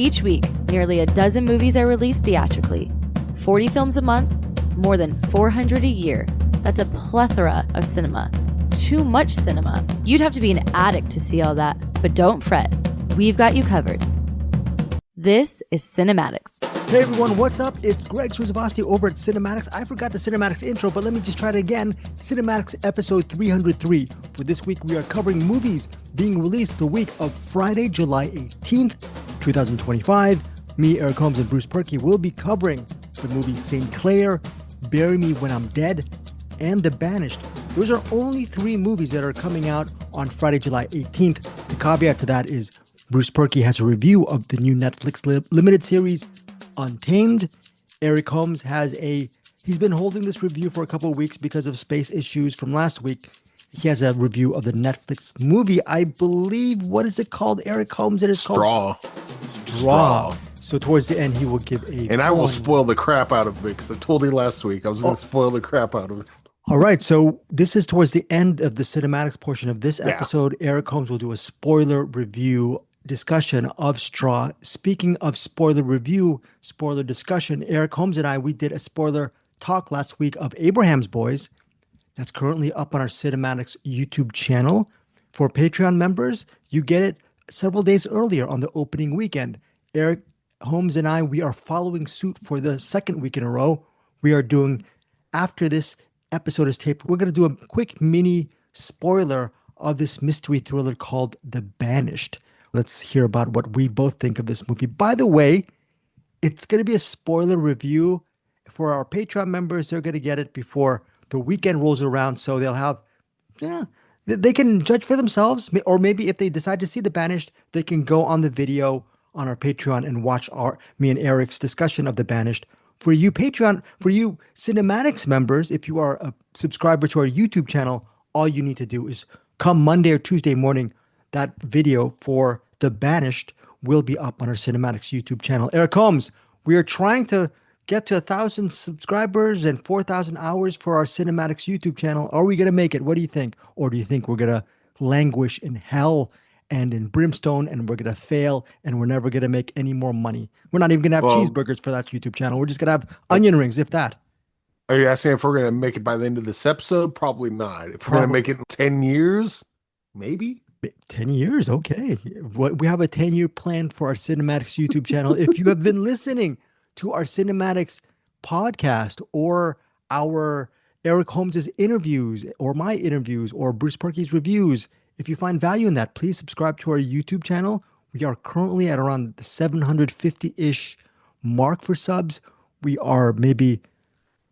Each week, nearly a dozen movies are released theatrically. 40 films a month, more than 400 a year. That's a plethora of cinema. Too much cinema. You'd have to be an addict to see all that, but don't fret. We've got you covered. This is CinemAddicts. Hey everyone, what's up? It's Greg Suzavasti over at CinemAddicts. I forgot the CinemAddicts intro, but let me just try it again. CinemAddicts episode 303. For this week, we are covering movies being released the week of Friday, July 18th, 2025. Me, Eric Holmes, and Bruce Purkey will be covering the movies St. Clare, Bury Me When I'm Dead, and The Banished. Those are only three movies that are coming out on Friday, July 18th. The caveat to that is Bruce Purkey has a review of the new Netflix limited series, Untamed. Eric Holmes he's been holding this review for a couple of weeks because of space issues from last week. He has a review of the Netflix movie. I believe, what is it called, Eric Holmes? It is called Straw. So towards the end, he will give a... And I will spoil the crap out of it because I told you last week I was going to spoil the crap out of it. All right, so this is towards the end of the cinematics portion of this episode. Yeah. Eric Holmes will do a spoiler review discussion of Straw. Speaking of spoiler review, spoiler discussion, Eric Holmes and we did a spoiler talk last week of Abraham's Boys. That's currently up on our CinemAddicts YouTube channel. For Patreon members, you get it several days earlier on the opening weekend. Eric Holmes and we are following suit for the second week in a row. We are doing, after this episode is taped, we're going to do a quick mini spoiler of this mystery thriller called The Banished. Let's hear about what we both think of this movie. By the way, it's going to be a spoiler review. For our Patreon members, they're going to get it before the weekend rolls around, so they'll have, they can judge for themselves, or maybe if they decide to see The Banished, they can go on the video on our Patreon and watch me and Eric's discussion of The Banished. For you CinemAddicts members, if you are a subscriber to our YouTube channel, all you need to do is come Monday or Tuesday morning. That video for The Banished will be up on our CinemAddicts YouTube channel. Eric Holmes, we are trying to get to 1,000 subscribers and 4,000 hours for our CinemAddicts YouTube channel. Are we going to make it? What do you think? Or do you think we're going to languish in hell and in brimstone and we're going to fail and we're never going to make any more money? We're not even going to have cheeseburgers for that YouTube channel. We're just going to have onion rings, if that. Are you asking if we're going to make it by the end of this episode? Probably not. If we're going to make it in 10 years, maybe. 10 years, okay. We have a 10-year plan for our CinemAddicts YouTube channel. If you have been listening to our CinemAddicts podcast or our Eric Holmes' interviews or my interviews or Bruce Purkey's reviews, if you find value in that, please subscribe to our YouTube channel. We are currently at around the 750-ish mark for subs. We are maybe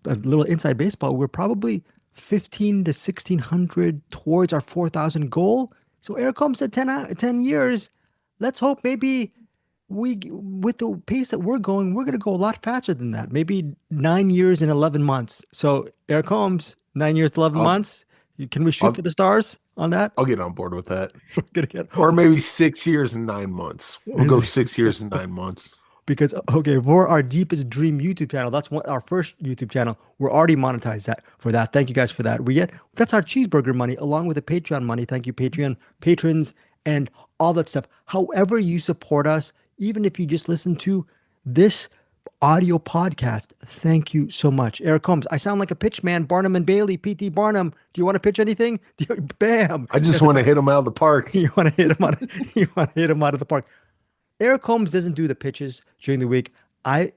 a little inside baseball. We're probably 1,500 to 1,600 towards our 4,000 goal. So Eric Holmes said 10 years. Let's hope maybe with the pace that we're going to go a lot faster than that. Maybe 9 years and 11 months. So Eric Holmes, 9 years, 11 months. Can we shoot for the stars on that? I'll get on board with that. Or maybe 6 years and 9 months. We'll go 6 years and 9 months. Because, for our Deepest Dream YouTube channel, that's our first YouTube channel. We're already monetized for that. Thank you guys for that. That's our cheeseburger money along with the Patreon money. Thank you, Patreon patrons and all that stuff. However you support us, even if you just listen to this audio podcast, thank you so much. Eric Holmes, I sound like a pitch man. Barnum and Bailey, P.T. Barnum. Do you want to pitch anything? Bam. I just want to hit him out of the park. You want to hit him out of the park. Eric Holmes doesn't do the pitches during the week. I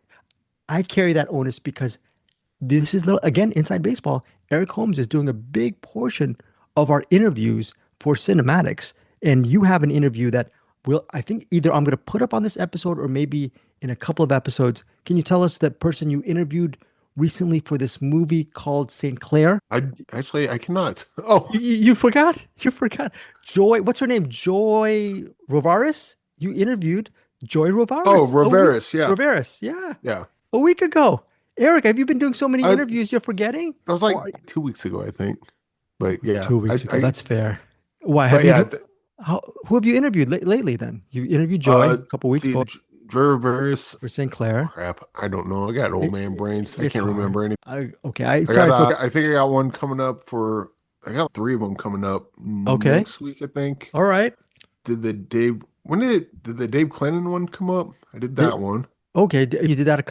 carry that onus because this is, again, inside baseball. Eric Holmes is doing a big portion of our interviews for CinemAddicts. And you have an interview that I think either I'm going to put up on this episode or maybe in a couple of episodes. Can you tell us that person you interviewed recently for this movie called St. Clare? I cannot. Oh, you forgot? You forgot. Joy, what's her name? Joy Rovaris? You interviewed Joy Rovaris. Oh, Rovaris, yeah. Rovaris, yeah. Yeah. A week ago. Eric, have you been doing so many interviews you're forgetting? That was like 2 weeks ago, I think. But yeah. 2 weeks ago, that's fair. Why? Who have you interviewed lately then? You interviewed Joy a couple weeks ago. Joy Rovaris. For St. Clare. Crap, I don't know. I got old man brains. I can't remember any. I think I got one coming up I got 3 of them coming up next week, I think. All right. Did the Dave When did the Dave Clennon one come up? I did that one. Okay, you did that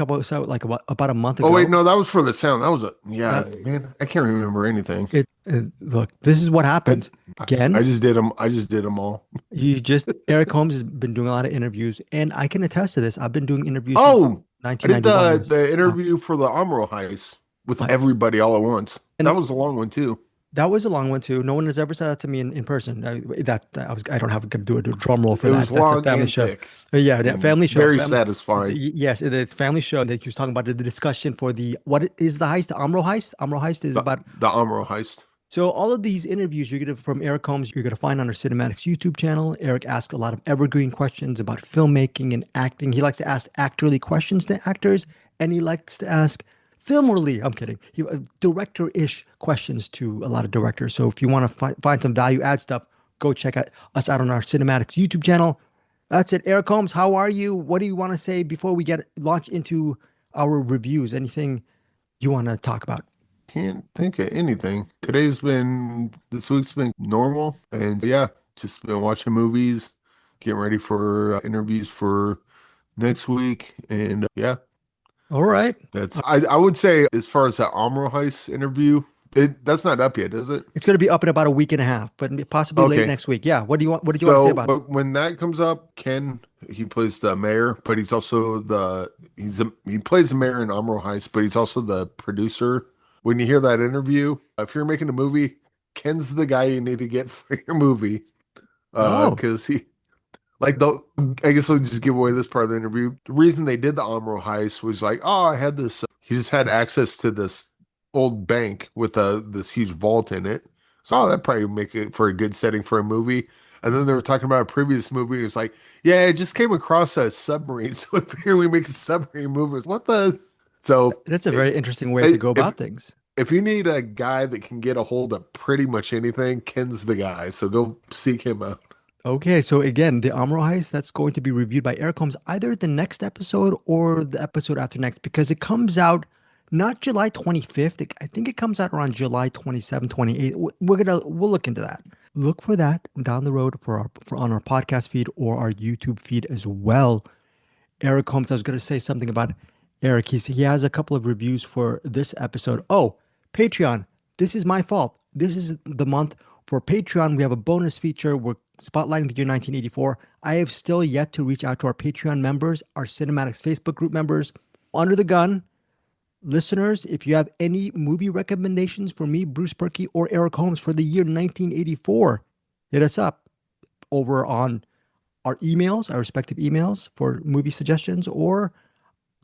like about a month Oh wait, ago. no, that was for the sound. That was That man. I can't remember anything. look, this is what I happens. I Again, just did them. I just did them all. Eric Holmes has been doing a lot of interviews, and I can attest to this. I've been doing interviews since Oh, I did 1991. the interview for the Amro heist with I, everybody all at once. That and was a long one too. that was a long one too. No one has ever said that to me in person. I don't have to do a drum roll for It that. was That's a long family and show. thick Yeah, and family show. very satisfying. Yes, it's family show. That he was talking about the discussion for what is the heist? The Amro heist. Amro heist is about. The Amro heist. So all of these interviews you're gonna from Eric Holmes, you're gonna find on our CinemAddicts YouTube channel. Eric asks a lot of evergreen questions about filmmaking and acting. He likes to ask actorly questions to actors, and he likes to ask filmerly. I'm kidding. Director-ish questions to a lot of directors. So if you want to find some value add stuff, go check us out on our CinemAddicts YouTube channel. That's it. Eric Holmes, how are you? What do you want to say before we get launch into our reviews? Anything you want to talk about? Can't think of anything. This week's been normal. And yeah, just been watching movies, getting ready for interviews for next week. And yeah, All right. I would say as far as that Amro heist interview, that's not up yet, is it? It's going to be up in about a week and a half, but possibly late Okay. next week. Yeah. What do you want? What do you want to say about it? But when that comes up, Ken, he plays the mayor, but he's also he plays the mayor in Amro Heist, but he's also the producer. When you hear that interview, if you're making a movie, Ken's the guy you need to get for your movie. Oh, Because I guess I'll just give away this part of the interview. The reason they did the Amro Heist was like, oh, I had this. He just had access to this old bank with this huge vault in it. So that probably would make it for a good setting for a movie. And then they were talking about a previous movie. It was like, yeah, I just came across a submarine. So here we make a submarine movie. What the? So that's a very interesting way to go about things. if you need a guy that can get a hold of pretty much anything, Ken's the guy. So go seek him out. Okay, so again, the Amro Heist, that's going to be reviewed by Eric Holmes either the next episode or the episode after next because it comes out not July 25th. I think it comes out around July 27th, 28th. We'll look into that. Look for that down the road for on our podcast feed or our YouTube feed as well. Eric Holmes, I was going to say something about Eric. He has a couple of reviews for this episode. Oh, Patreon. This is my fault. This is the month for Patreon. We have a bonus feature. We're spotlighting the year 1984. I have still yet to reach out to our Patreon members, our CinemAddicts Facebook group members. Under the gun, listeners, if you have any movie recommendations for me, Bruce Purkey, or Eric Holmes for the year 1984, hit us up over on our emails, our respective emails for movie suggestions, or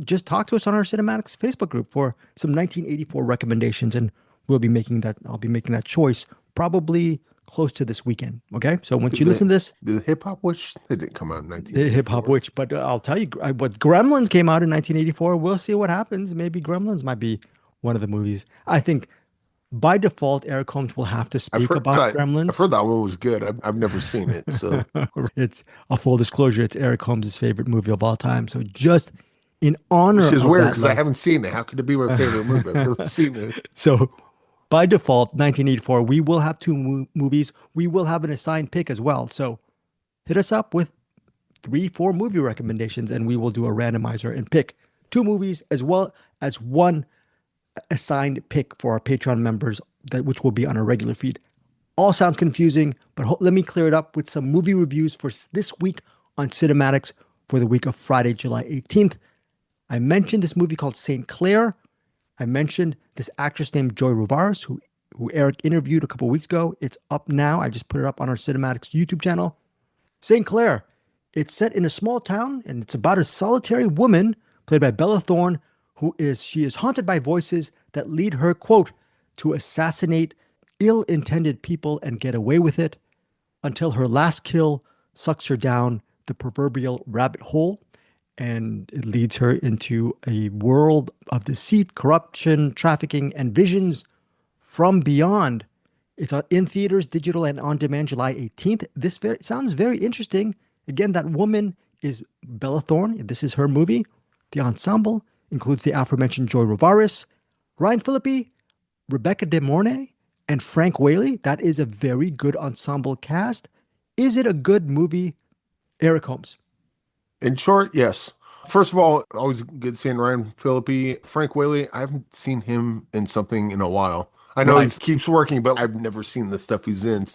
just talk to us on our CinemAddicts Facebook group for some 1984 recommendations, and I'll be making that choice probably close to this weekend. Okay, so once you listen to this, the Hip Hop Witch, it didn't come out in 1984. the Hip Hop Witch, but I'll tell you what Gremlins came out in 1984. We'll see what happens. Maybe Gremlins might be one of the movies. I think by default, Eric Holmes will have to speak about Gremlins. I've heard that one was good. I've never seen it, so it's a full disclosure. It's Eric Holmes' favorite movie of all time. So just in honor, which is of weird that because I haven't seen it. How could it be my favorite movie? I've never seen it. So by default, 1984, we will have two movies. We will have an assigned pick as well. So hit us up with 3-4 movie recommendations, and we will do a randomizer and pick two movies as well as one assigned pick for our Patreon members, which will be on our regular feed. All sounds confusing, but let me clear it up with some movie reviews for this week on CinemAddicts for the week of Friday, July 18th. I mentioned this movie called St. Clare. I mentioned this actress named Joy Rivas, who Eric interviewed a couple weeks ago. It's up now. I just put it up on our CinemAddicts YouTube channel. St. Clare. It's set in a small town, and it's about a solitary woman played by Bella Thorne, she is haunted by voices that lead her, quote, to assassinate ill-intended people and get away with it until her last kill sucks her down the proverbial rabbit hole, and it leads her into a world of deceit, corruption, trafficking, and visions from beyond. It's in theaters, digital, and on demand July 18th. This sounds very interesting. Again, that woman is Bella Thorne. This is her movie. The ensemble includes the aforementioned Joy Rivas, Ryan Phillippe, Rebecca De Mornay, and Frank Whaley. That is a very good ensemble cast. Is it a good movie? Eric Holmes. In short, yes. First of all, always good seeing Ryan Phillippe. Frank Whaley, I haven't seen him in something in a while. I know he Right. keeps working, but I've never seen the stuff he's in.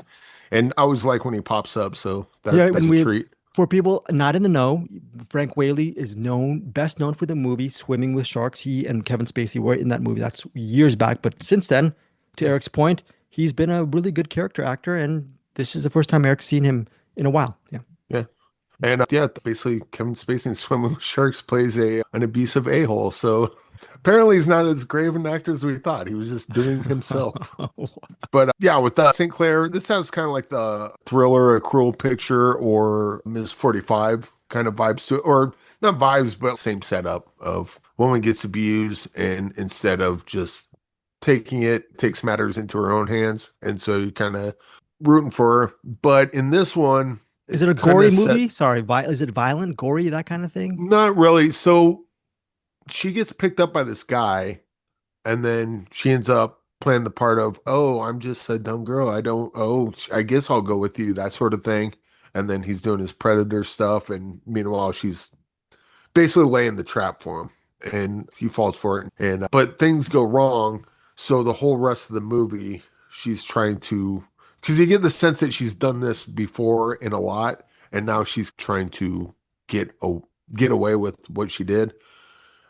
And I always like when he pops up, so Yeah, that's and a treat. for people not in the know, Frank Whaley is best known for the movie Swimming with Sharks. He and Kevin Spacey were in that movie. That's years back, but since then, to Eric's point, he's been a really good character actor, and this is the first time Eric's seen him in a while. Yeah. Yeah. And yeah, basically Kevin Spacey in Swimming with Sharks plays an abusive a-hole. So apparently he's not as great of an actor as we thought. He was just doing himself. But yeah, with St. Clair, this has kind of like the Thriller, A Cruel Picture, or Ms. 45 kind of vibes to it. Or not vibes, but same setup of woman gets abused, and instead of just taking it, takes matters into her own hands. And so you're kind of rooting for her. But in this one, is it a gory movie? Sorry, is it violent, gory, that kind of thing? Not really. So she gets picked up by this guy, and then she ends up playing the part of, oh, I'm just a dumb girl. I guess I'll go with you, that sort of thing. And then he's doing his predator stuff, and meanwhile, she's basically laying the trap for him, and he falls for it. And but things go wrong, so the whole rest of the movie, she's trying to, because you get the sense that she's done this before in a lot, and now she's trying to get away with what she did.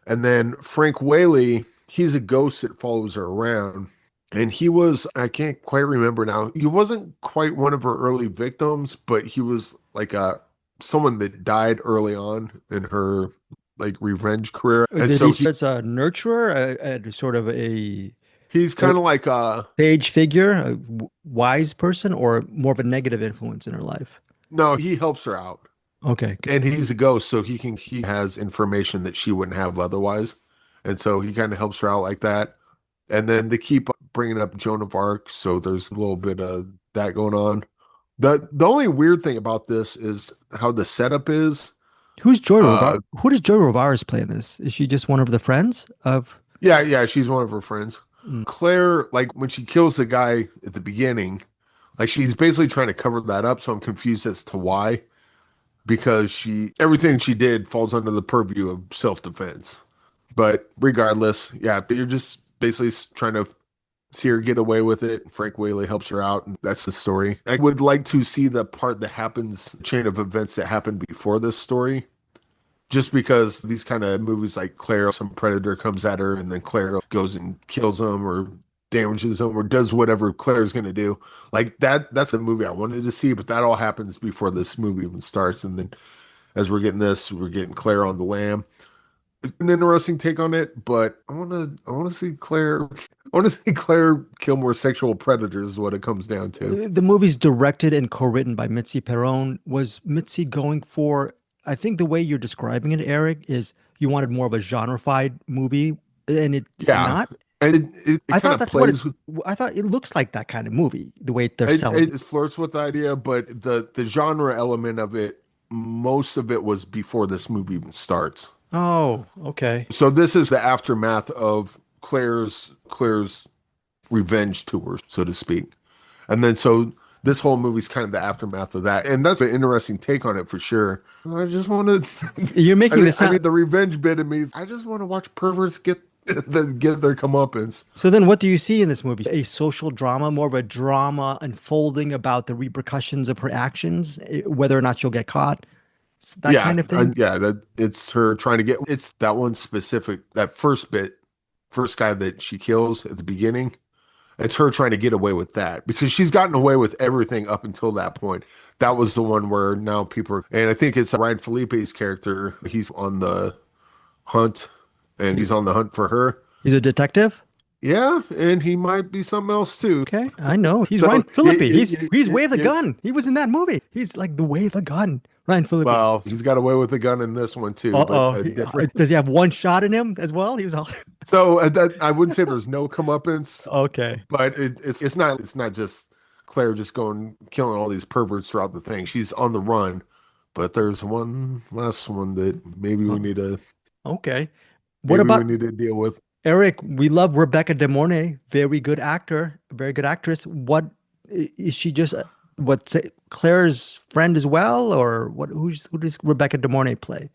And then Frank Whaley, he's a ghost that follows her around. And he was, I can't quite remember now, he wasn't quite one of her early victims, but he was like someone that died early on in her like revenge career. And so he's a nurturer, a sort of a... He's kind of like a sage figure, a wise person, or more of a negative influence in her life? No, he helps her out. Okay. And he's a ghost, so he has information that she wouldn't have otherwise. And so he kind of helps her out like that. And then they keep bringing up Joan of Arc, so there's a little bit of that going on. The only weird thing about this is how the setup is. Who's Joy Rivara? Who does Joy Rivara play in this? Is she just one of the friends of... Yeah, she's one of her friends. Claire, like when she kills the guy at the beginning, like she's basically trying to cover that up, so I'm confused as to why. Because everything she did falls under the purview of self-defense. But regardless, yeah, but you're just basically trying to see her get away with it. Frank Whaley helps her out, and that's the story. I would like to see the part that happens, chain of events that happened before this story. Just because these kind of movies like Claire, some predator comes at her, and then Claire goes and kills him or damages him or does whatever Claire's going to do. Like that's a movie I wanted to see, but that all happens before this movie even starts. And then as we're getting Claire on the lam. It's an interesting take on it, but I want to see Claire kill more sexual predators is what it comes down to. The movie's directed and co-written by Mitzi Perron. Was Mitzi going for, I think the way you're describing it, Eric, is you wanted more of a genre-fied movie, and it's not. And I thought that's plays, I thought it looks like that kind of movie, the way they're selling it. It flirts with the idea, but the genre element of it, most of it was before this movie even starts. Oh, okay. So this is the aftermath of Claire's revenge tour, so to speak. And then so this whole movie's kind of the aftermath of that. And that's an interesting take on it for sure. I just want to... You're making this... I mean, the revenge bit of me, I just want to watch perverts get their comeuppance. So then what do you see in this movie? A social drama, more of a drama unfolding about the repercussions of her actions, whether or not she'll get caught? That kind of thing? It's her trying to it's that one specific, that first guy that she kills at the beginning. It's her trying to get away with that because she's gotten away with everything up until that point. That was the one where now people are, and I think it's Ryan Phillippe's character. He's on the hunt, and he's on the hunt for her. He's a detective? Yeah, and he might be something else too. Okay, I know. He's Ryan Phillippe. He's Way the Gun. He was in that movie. He's like the Way the Gun. Ryan Phillippe. Well, he's got away with the gun in this one too. Does he have one shot in him as well? He was all... So I wouldn't say there's no comeuppance. Okay, but it's not just Claire just going killing all these perverts throughout the thing. She's on the run, but there's one last one that maybe we need to. Okay, we need to deal with? Eric, we love Rebecca De Mornay, very good actor, very good actress. What is she? Just Claire's friend as well, or what? Who does Rebecca De Mornay play?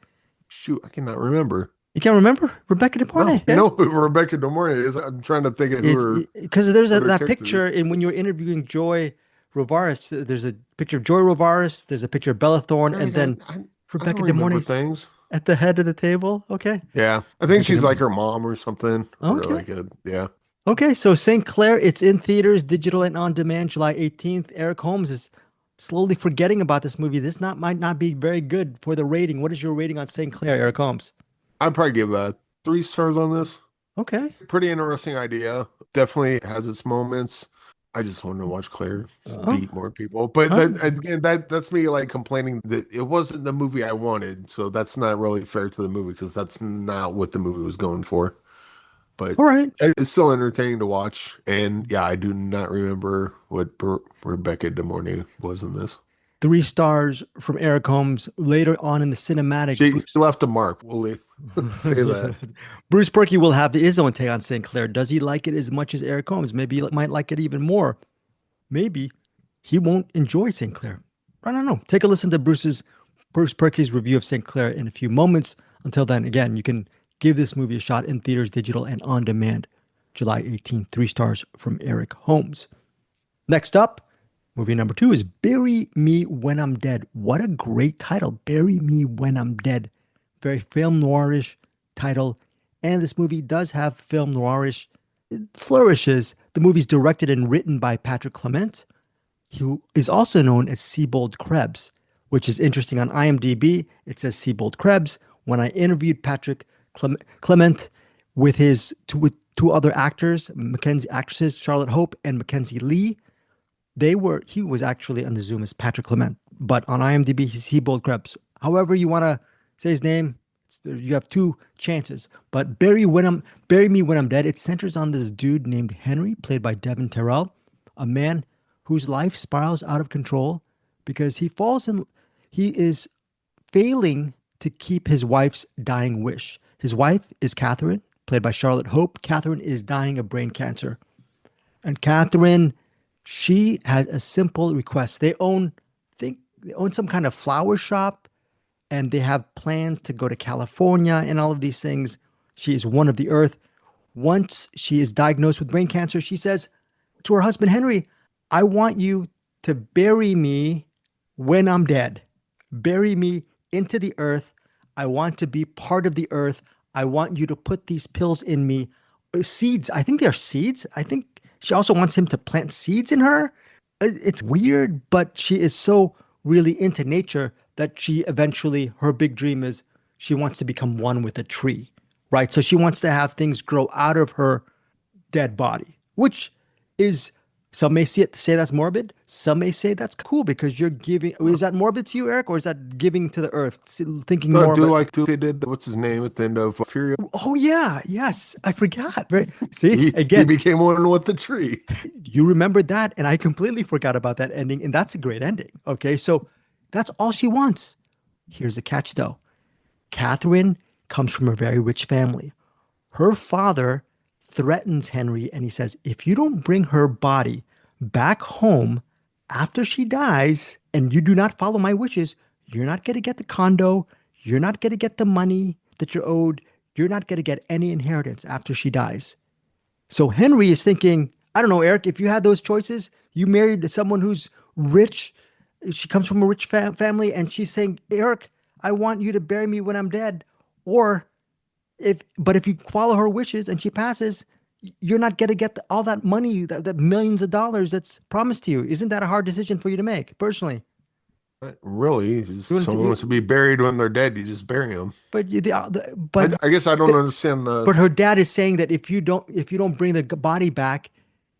Shoot, I cannot remember. You can't remember Rebecca De Mornay? No, I know who Rebecca De Mornay is. I'm trying to think of who her Because there's other that character picture, is. and when you were interviewing Joy Rovaris, there's a picture of Joy Rovaris, there's a picture of Bella Thorne, and then I Rebecca don't De remember Mornay's things. at the head of the table. Okay. Yeah, I think she's like her mom or something. Or Okay. like yeah. Okay, so St. Clair, it's in theaters, digital and on demand, July 18th. Eric Holmes is slowly forgetting about this movie. This might not be very good for the rating. What is your rating on St. Clair, Eric Holmes? I'd probably give 3 stars on this. Okay. Pretty interesting idea. Definitely has its moments. I just want to watch Claire beat more people. But again, that's me like complaining that it wasn't the movie I wanted. So that's not really fair to the movie because that's not what the movie was going for. But all right, it's still entertaining to watch. And yeah, I do not remember what Rebecca De Mornay was in this. 3 stars from Eric Holmes. Later on in the cinematic, She left a mark. We'll say that. Bruce Purkey will have his own take on St. Clair. Does he like it as much as Eric Holmes? Maybe he might like it even more. Maybe he won't enjoy St. Clair. I don't know. Take a listen to Bruce Purkey's review of St. Clair in a few moments. Until then, again, you can give this movie a shot in theaters, digital, and on demand. July 18th, 3 stars from Eric Holmes. Next up, movie number 2 is Bury Me When I'm Dead. What a great title, Bury Me When I'm Dead. Very film noirish title. And this movie does have film noirish flourishes. The movie's directed and written by Patrick Clement, who is also known as Siebold Krebs, which is interesting. On IMDb, it says Siebold Krebs. When I interviewed Patrick Clement with his two other actresses, Charlotte Hope and Mackenzie Lee, he was actually on the Zoom as Patrick Clement, but on IMDb he's Siebold Krebs. However you want to say his name, you have 2 chances. But Bury Me When I'm Dead, it centers on this dude named Henry, played by Devin Terrell, a man whose life spirals out of control because he is failing to keep his wife's dying wish. His wife is Catherine, played by Charlotte Hope. Catherine is dying of brain cancer. And Catherine, she has a simple request. They own some kind of flower shop, and they have plans to go to California and all of these things. She is one of the earth. Once she is diagnosed with brain cancer, she says to her husband, Henry, I want you to bury me when I'm dead. Bury me into the earth. I want to be part of the earth. I want you to put these pills in me. Seeds. I think they're seeds. I think she also wants him to plant seeds in her. It's weird, but she is so really into nature that her big dream is she wants to become one with a tree, right? So she wants to have things grow out of her dead body, which is, some may say that's morbid. Some may say that's cool because you're giving. Is that morbid to you, Eric, or is that giving to the earth? Thinking more like they did. What's his name at the end of Fury? Oh yeah, yes, I forgot. Right? See, again, he became one with the tree. You remembered that, and I completely forgot about that ending, and that's a great ending. Okay, so that's all she wants. Here's a catch, though. Catherine comes from a very rich family. Her father threatens Henry, and he says, if you don't bring her body back home after she dies and you do not follow my wishes, you're not going to get the condo, you're not going to get the money that you're owed, you're not going to get any inheritance after she dies. So Henry is thinking, I don't know, Eric, if you had those choices, you married someone who's rich, she comes from a rich family, and she's saying, Eric, I want you to bury me when I'm dead. But if you follow her wishes and she passes, you're not going to get all that money, that millions of dollars that's promised to you. Isn't that a hard decision for you to make, personally? Really? Someone wants to be buried when they're dead, you just bury them. But I guess I don't understand the. But her dad is saying that if you don't bring the body back,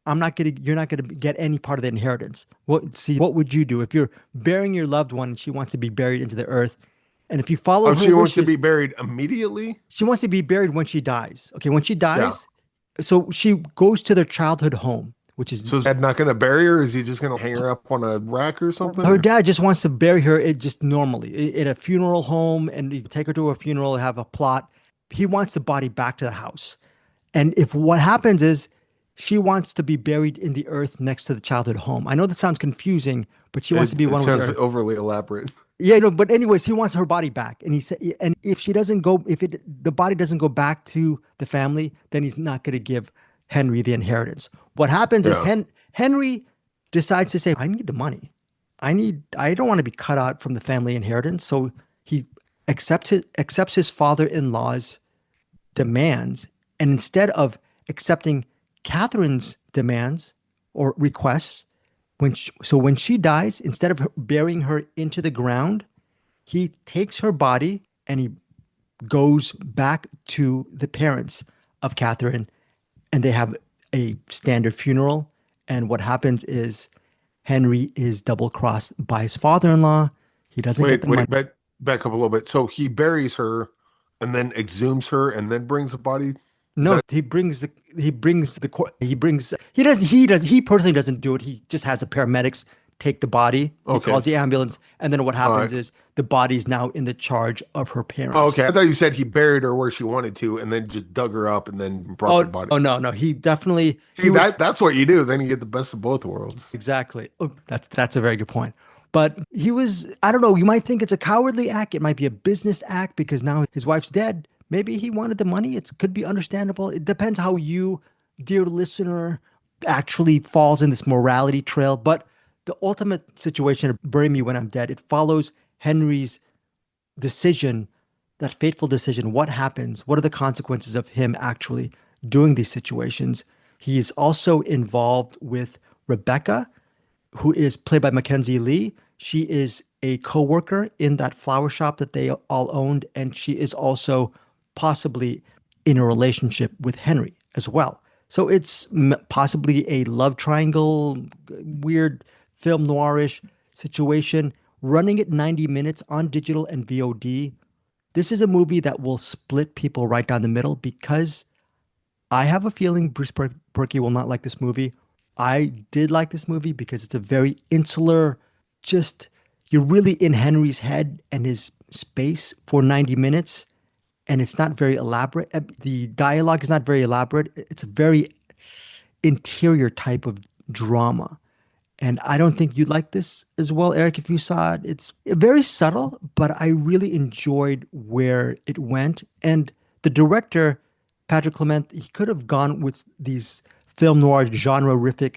you're not gonna get any part of the inheritance. What would you do if you're burying your loved one and she wants to be buried into the earth? And if you follow her she wants wishes, to be buried immediately? She wants to be buried when she dies. Okay, when she dies, so she goes to their childhood home, which is... So is dad not going to bury her? Is he just going to hang her up on a rack or something? Her dad just wants to bury her just normally in a funeral home, and you take her to a funeral, have a plot. He wants the body back to the house. And if what happens is she wants to be buried in the earth next to the childhood home. I know that sounds confusing, but she wants to be It one with sounds her. overly elaborate. Yeah, no, but anyways, he wants her body back, and he said, and if she doesn't go, the body doesn't go back to the family, then he's not going to give Henry the inheritance. What happens is Yeah. Henry decides to say, I need the money. I don't want to be cut out from the family inheritance. So he accepts his father-in-law's demands, and instead of accepting Catherine's demands or requests, when she dies, instead of burying her into the ground, he takes her body and he goes back to the parents of Catherine, and they have a standard funeral. And what happens is Henry is double crossed by his father-in-law. He doesn't get Wait, the money. wait, back up a little bit. So he buries her and then exhumes her and then brings the body. No, he brings he personally doesn't do it. He just has the paramedics take the body. He Okay. calls the ambulance, and then what happens right. is the body's now in the charge of her parents. Oh, okay. I thought you said he buried her where she wanted to and then just dug her up and then brought the body. Oh no, he definitely See, that's what you do. Then you get the best of both worlds. exactly. Oh, that's a very good point. But I don't know, you might think it's a cowardly act. It might be a business act because now his wife's dead. Maybe he wanted the money. It could be understandable. It depends how you, dear listener, actually falls in this morality trail. But the ultimate situation of Bury Me When I'm Dead, it follows Henry's decision, that fateful decision. What happens? What are the consequences of him actually doing these situations? He is also involved with Rebecca, who is played by Mackenzie Lee. She is a co-worker in that flower shop that they all owned, and she is also possibly in a relationship with Henry as well. So it's possibly a love triangle, weird film noirish situation, running at 90 minutes on digital and VOD. This is a movie that will split people right down the middle because I have a feeling Bruce Purkey will not like this movie. I did like this movie because it's a very insular, just you're really in Henry's head and his space for 90 minutes. And it's not very elaborate. The dialogue is not very elaborate. It's a very interior type of drama. And I don't think you'd like this as well, Eric, if you saw it. It's very subtle, but I really enjoyed where it went. And the director, Patrick Clement, he could have gone with these film noir genre-rific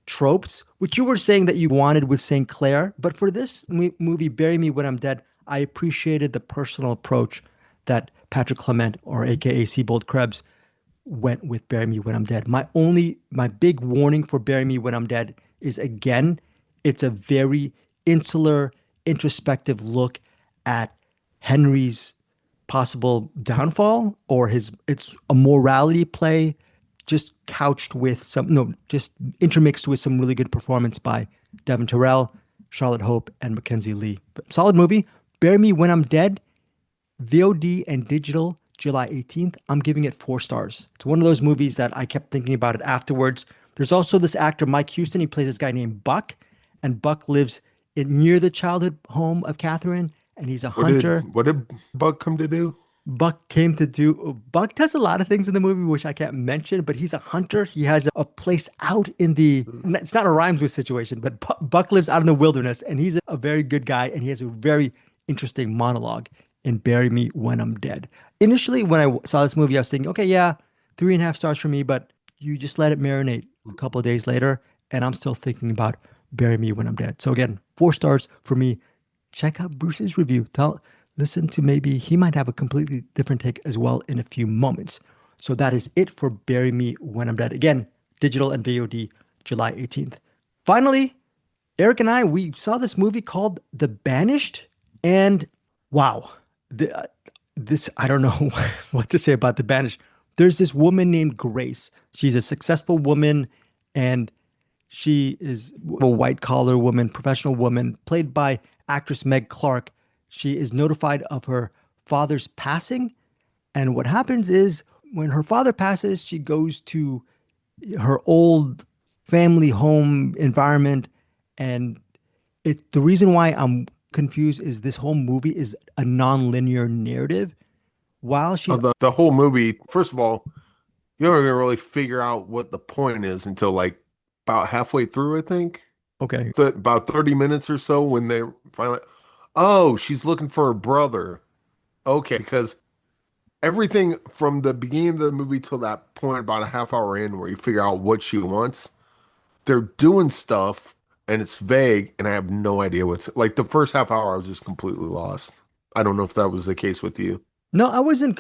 tropes, which you were saying that you wanted with St. Clair. But for this movie, Bury Me When I'm Dead, I appreciated the personal approach that Patrick Clement, or AKA Seabold Krebs, went with Bury Me When I'm Dead. My big warning for Bury Me When I'm Dead is, again, it's a very insular, introspective look at Henry's possible downfall, or it's a morality play, just couched with just intermixed with some really good performance by Devin Terrell, Charlotte Hope, and Mackenzie Lee. But solid movie. Bury Me When I'm Dead, VOD and digital, July 18th. I'm giving it 4 stars. It's one of those movies that I kept thinking about it afterwards. There's also this actor, Mike Houston. He plays this guy named Buck, and Buck lives near the childhood home of Catherine, and he's a hunter. What did Buck come to do? Buck does a lot of things in the movie, which I can't mention, but he's a hunter. He has a place out in it's not a rhymes with situation, but Buck lives out in the wilderness, and he's a very good guy, and he has a very interesting monologue in Bury Me When I'm Dead. Initially, when I saw this movie, I was thinking, okay, yeah, 3.5 stars for me, but you just let it marinate a couple of days later, and I'm still thinking about Bury Me When I'm Dead. So again, 4 stars for me. Check out Bruce's review. Listen to, maybe he might have a completely different take as well in a few moments. So that is it for Bury Me When I'm Dead. Again, digital and VOD, July 18th. Finally, Eric and we saw this movie called The Banished, and wow, this, I don't know what to say about The Banished. There's this woman named Grace. She's a successful woman, and she is a white-collar woman, professional woman, played by actress Meg Clark. She is notified of her father's passing, and what happens is when her father passes, she goes to her old family home environment, and the reason why I'm confused is this whole movie is a non-linear narrative. While she the whole movie, first of all, you don't even really figure out what the point is until like about halfway through, I think. Okay. About 30 minutes or so when they finally, oh, she's looking for her brother. Okay, because everything from the beginning of the movie till that point, about a half hour in, where you figure out what she wants, they're doing stuff and it's vague, and I have no idea what's like. The first half hour, I was just completely lost. I don't know if that was the case with you. No, I wasn't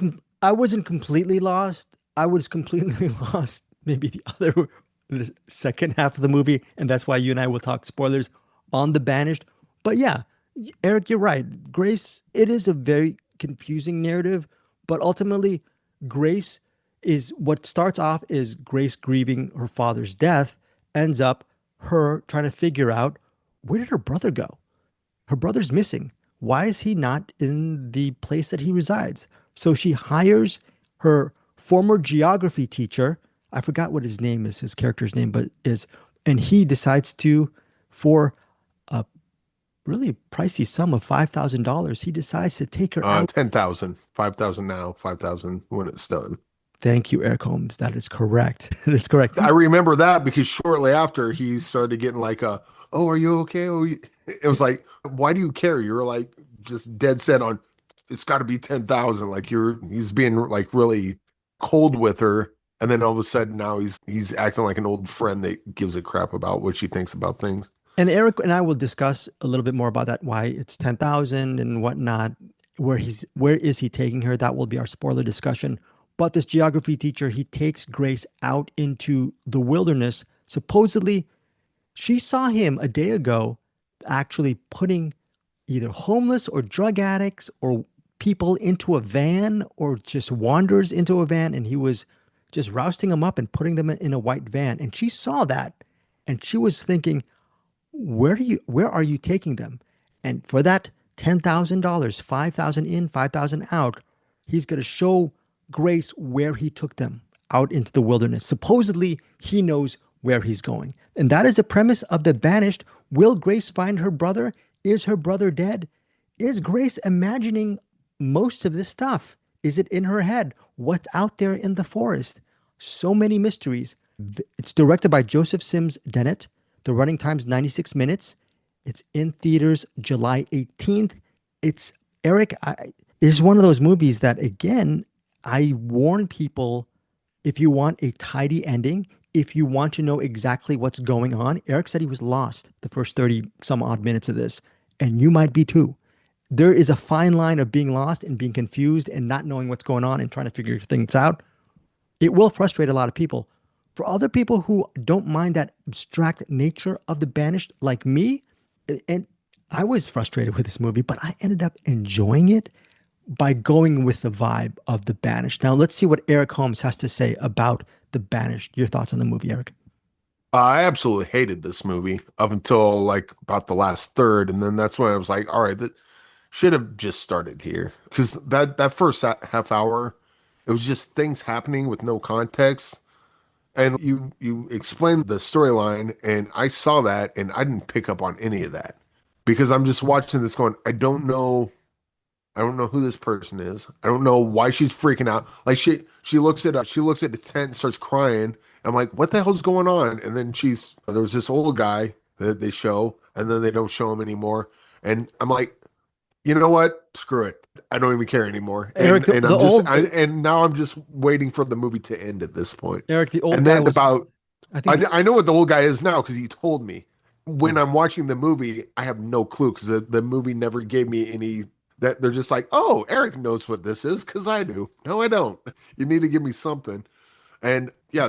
completely lost. I was completely lost. Maybe the second half of the movie, and that's why you and I will talk spoilers on The Banished. But yeah, Eric, you're right. Grace, it is a very confusing narrative, but ultimately, Grace is what starts off is Grace grieving her father's death, ends up her trying to figure out where did her brother go? Her brother's missing. Why is he not in the place that he resides? So she hires her former geography teacher. I forgot what his name is, his character's name, but is, and he decides to, for a really pricey sum of $5,000, he decides to take her out. 10,000, 5,000 now, 5,000 when it's done. Thank you, Eric Holmes. That is correct. That's correct. I remember that because shortly after he started getting like oh, are you okay? Oh, it was like, why do you care? You're like just dead set on it's got to be 10,000. Like he's being like really cold with her. And then all of a sudden now he's acting like an old friend that gives a crap about what she thinks about things. And Eric and I will discuss a little bit more about that, why it's 10,000 and whatnot, where is he taking her? That will be our spoiler discussion. But this geography teacher, he takes Grace out into the wilderness. Supposedly, she saw him a day ago actually putting either homeless or drug addicts or people into a van or just wanderers into a van. And he was just rousting them up and putting them in a white van. And she saw that and she was thinking, where are you taking them? And for that $10,000, 5,000 in, 5,000 out, he's going to show Grace where he took them out into the wilderness. Supposedly, he knows where he's going. And that is the premise of The Banished. Will Grace find her brother? Is her brother dead? Is Grace imagining most of this stuff? Is it in her head? What's out there in the forest? So many mysteries. It's directed by Joseph Sims Dennett. The running time's 96 minutes. It's in theaters July 18th. It's, Eric, it's one of those movies that, again, I warn people, if you want a tidy ending, if you want to know exactly what's going on, Eric said he was lost the first 30 some odd minutes of this, and you might be too. There is a fine line of being lost and being confused and not knowing what's going on and trying to figure things out. It will frustrate a lot of people. For other people who don't mind that abstract nature of The Banished, like me, and I was frustrated with this movie, but I ended up enjoying it by going with the vibe of The Banished. Now, let's see what Eric Holmes has to say about The Banished. Your thoughts on the movie, Eric? I absolutely hated this movie up until like about the last third. And then that's when I was like, all right, that should have just started here. Because that first half hour, it was just things happening with no context. And you explained the storyline, and I saw that, and I didn't pick up on any of that. Because I'm just watching this going, I don't know who this person is. I don't know why she's freaking out. Like she looks at the tent and starts crying. I'm like, what the hell's going on? And then there was this old guy that they show, and then they don't show him anymore. And I'm like, you know what? Screw it. I don't even care anymore. Eric, and now I'm just waiting for the movie to end at this point. Eric, the old and guy then was, I know what the old guy is now because he told me. When I'm watching the movie, I have no clue because the movie never gave me any. That they're just like, oh, Eric knows what this is because I do. No, I don't. You need to give me something. And yeah,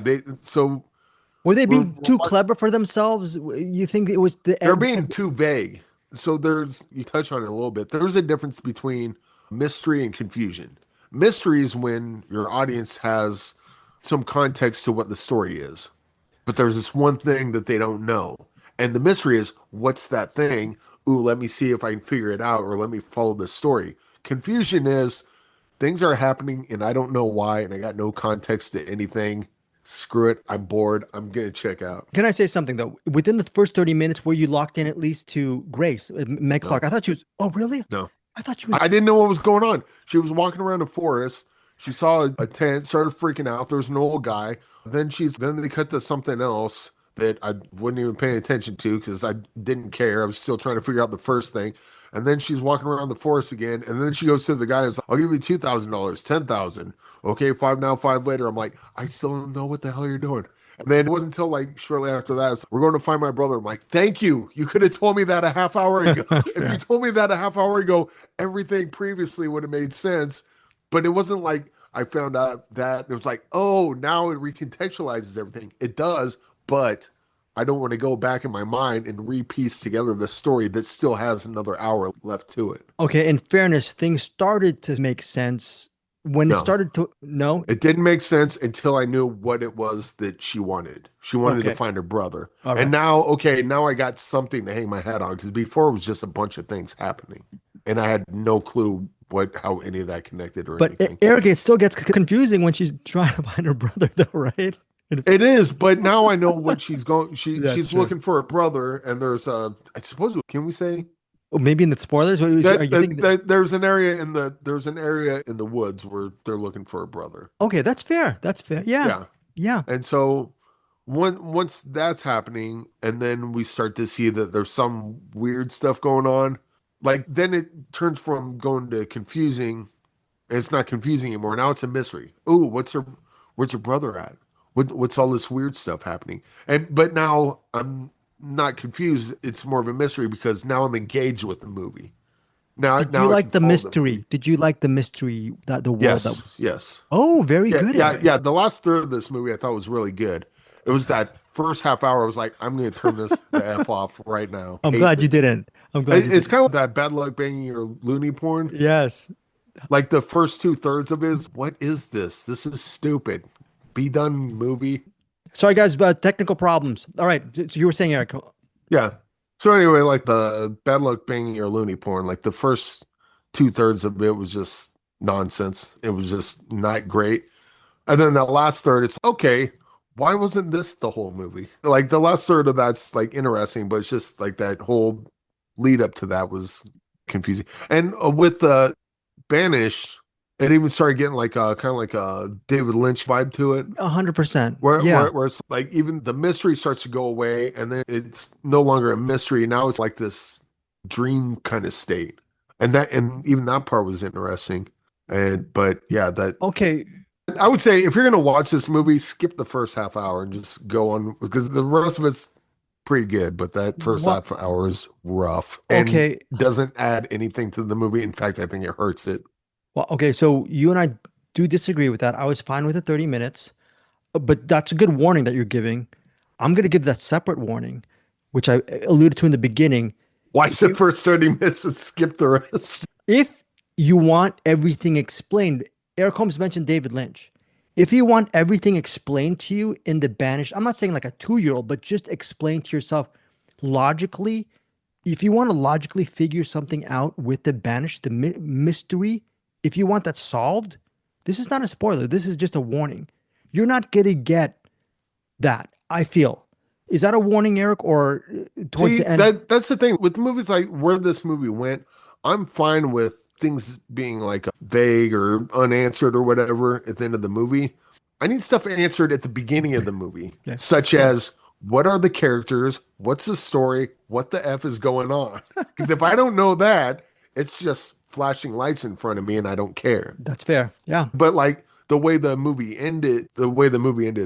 were they being too clever for themselves? You think it was they're being too vague. So you touch on it a little bit. There's a difference between mystery and confusion. Mystery is when your audience has some context to what the story is, but there's this one thing that they don't know. And the mystery is, what's that thing? Ooh, let me see if I can figure it out, or let me follow the story. Confusion is things are happening and I don't know why, and I got no context to anything. Screw it. I'm bored. I'm going to check out. Can I say something, though? Within the first 30 minutes, were you locked in at least to Grace, Meg Clark? No. I thought she was, oh, really? No. I thought she was. I didn't know what was going on. She was walking around the forest. She saw a tent, started freaking out. There was an old guy. Then they cut to something else. that I wasn't even paying attention to because I didn't care. I was still trying to figure out the first thing. And then she's walking around the forest again. And then she goes to the guy and is like, I'll give you $2,000, 10,000. Okay, five now, five later. I'm like, I still don't know what the hell you're doing. And then it wasn't until like shortly after that, we're going to find my brother. I'm like, thank you. You could have told me that a half hour ago. If you told me that a half hour ago, everything previously would have made sense. But it wasn't like I found out that it was like, oh, now it recontextualizes everything. It does, but I don't want to go back in my mind and re-piece together the story that still has another hour left to it. Okay, in fairness, things started to make sense when it No. started to. No, It didn't make sense until I knew what it was that she wanted. She wanted to Okay. find her brother. All right. And now I got something to hang my hat on because before it was just a bunch of things happening. And I had no clue how any of that connected or But anything. Eric, it still gets confusing when she's trying to find her brother, though, right? It is, but now I know what she's going. That's She's true. looking for a brother, and there's I suppose, can we say Oh, maybe in the spoilers. Are you thinking that- there's an area in the woods where they're looking for a brother. Okay, that's fair. That's fair. Yeah. Yeah. And so once that's happening, and then we start to see that there's some weird stuff going on, like then it turns from going to confusing, and it's not confusing anymore. Now it's a mystery. Ooh, where's your brother at? What's all this weird stuff happening? But now I'm not confused. It's more of a mystery because now I'm engaged with the movie. Did you like the mystery? Did you like the mystery that the world Yes, that was? yes. Oh, very good. Yeah, Eric. yeah. The last third of this movie I thought was really good. It was that first half hour. I was like, I'm going to turn this the F off right now. I'm glad you didn't. I'm glad you It's didn't. kind of that bad luck banging your loony porn. Yes. Like the first 2/3 of it is, what is this? This is stupid. Be done, movie. Sorry, guys, but technical problems. All right. So you were saying, Eric. Yeah. So anyway, like the bad luck banging your loony porn, like the first 2/3 of it was just nonsense. It was just not great. And then that last third, it's okay. Why wasn't this the whole movie? Like the last third of that's like interesting, but it's just like that whole lead up to that was confusing. And with the Banished, it even started getting like a kind of like a David Lynch vibe to it. 100%. Where Yeah. it's like even the mystery starts to go away, and then it's no longer a mystery. Now it's like this dream kind of state, and even that part was interesting. But yeah, that Okay. I would say if you're gonna watch this movie, skip the first half hour and just go on because the rest of it's pretty good, but that first half hour is rough and Okay. doesn't add anything to the movie. In fact, I think it hurts it. Well, okay. So you and I do disagree with that. I was fine with the 30 minutes, but that's a good warning that you're giving. I'm going to give that separate warning, which I alluded to in the beginning. Watch the first 30 minutes and skip the rest. If you want everything explained, Eric Holmes mentioned David Lynch. If you want everything explained to you in The Banished, I'm not saying like a 2-year-old, but just explain to yourself logically. If you want to logically figure something out with The Banished, the mystery, if you want that solved, this is not a spoiler. This is just a warning. You're not going to get that, I feel. Is that a warning, Eric, or towards the end? That's the thing. With movies like where this movie went, I'm fine with things being like vague or unanswered or whatever at the end of the movie. I need stuff answered at the beginning of the movie, such as what are the characters, what's the story, what the F is going on? Because if I don't know that, it's just flashing lights in front of me and I don't care. That's fair. Yeah. But like the way the movie ended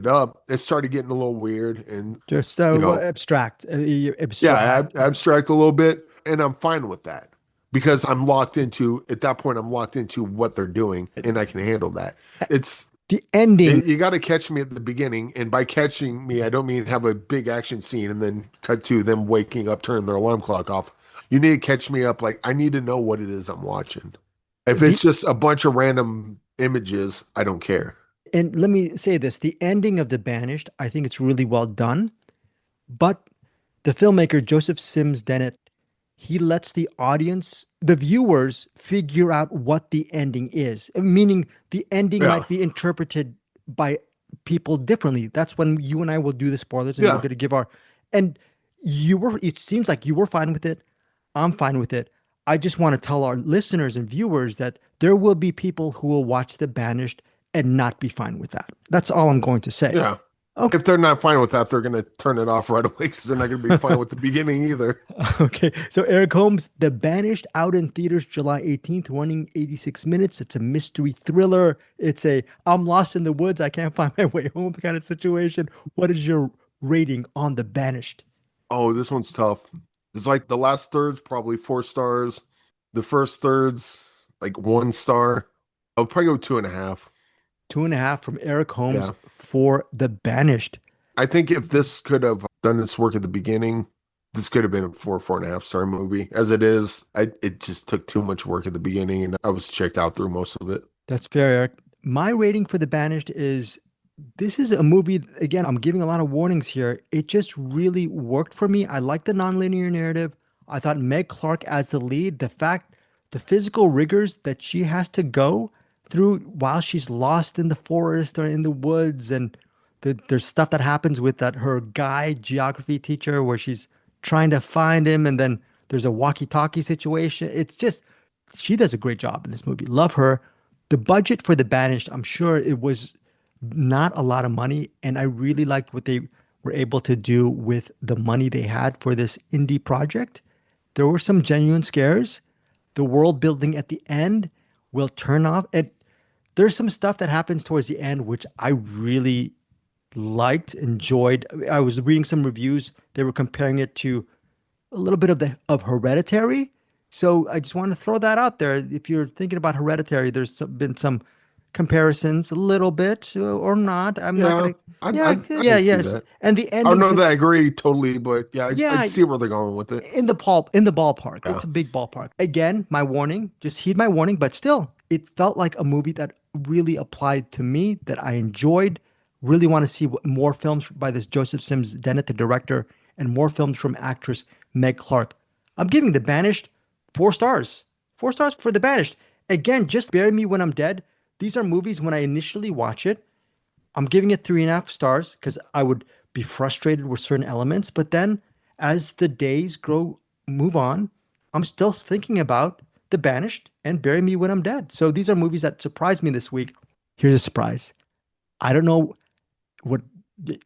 up, it started getting a little weird and just abstract. Yeah, abstract a little bit. And I'm fine with that. Because at that point, I'm locked into what they're doing and I can handle that. It's the ending. You got to catch me at the beginning. And by catching me, I don't mean have a big action scene and then cut to them waking up, turning their alarm clock off. You need to catch me up. Like, I need to know what it is I'm watching. If it's just a bunch of random images, I don't care. And let me say this, the ending of The Banished, I think it's really well done. But the filmmaker, Joseph Sims Dennett, he lets the audience, the viewers, figure out what the ending is. Meaning the ending might be interpreted by people differently. That's when you and I will do the spoilers and we're going to give our... And it seems like you were fine with it. I'm fine with it. I just want to tell our listeners and viewers that there will be people who will watch The Banished and not be fine with that. That's all I'm going to say. Yeah. Okay. If they're not fine with that, they're going to turn it off right away because they're not going to be fine with the beginning either. Okay. So Eric Holmes, The Banished, out in theaters July 18th, running 86 minutes. It's a mystery thriller. It's a I'm lost in the woods, I can't find my way home kind of situation. What is your rating on The Banished? Oh, this one's tough. It's like the last third's probably 4 stars. The first third's like 1 star. I'll probably go 2.5. 2.5 from Eric Holmes Yeah. for The Banished. I think if this could have done its work at the beginning, this could have been a 4.5 star movie. As it is, it just took too much work at the beginning, and I was checked out through most of it. That's fair, Eric. My rating for The Banished is this is a movie, again, I'm giving a lot of warnings here. It just really worked for me. I like the nonlinear narrative. I thought Meg Clark as the lead, the physical rigors that she has to go through while she's lost in the forest or in the woods, and there's stuff that happens with her guy geography teacher where she's trying to find him, and then there's a walkie-talkie situation. It's just, she does a great job in this movie. Love her. The budget for The Banished, I'm sure it was not a lot of money, and I really liked what they were able to do with the money they had for this indie project. There were some genuine scares. The world building at the end will turn off. And there's some stuff that happens towards the end which I really liked, enjoyed. I was reading some reviews. They were comparing it to a little bit of Hereditary. So I just want to throw that out there. If you're thinking about Hereditary, been some comparisons a little bit or not. I'm not gonna. I Yeah, can yeah, see yes. that. And the I don't ending know that I agree totally, but yeah, Yeah, I see where they're going with it. in the ballpark. Yeah. It's a big ballpark. Again, my warning. Just heed my warning. But still, it felt like a movie that really applied to me. That I enjoyed. Really want to see more films by this Joseph Sims Dennett, the director, and more films from actress Meg Clark. I'm giving The Banished 4 stars. 4 stars for The Banished. Again, just bury me when I'm dead. These are movies when I initially watch it, I'm giving it 3.5 stars because I would be frustrated with certain elements. But then as the days move on, I'm still thinking about The Banished and Bury Me When I'm Dead. So these are movies that surprised me this week. Here's a surprise. I don't know what did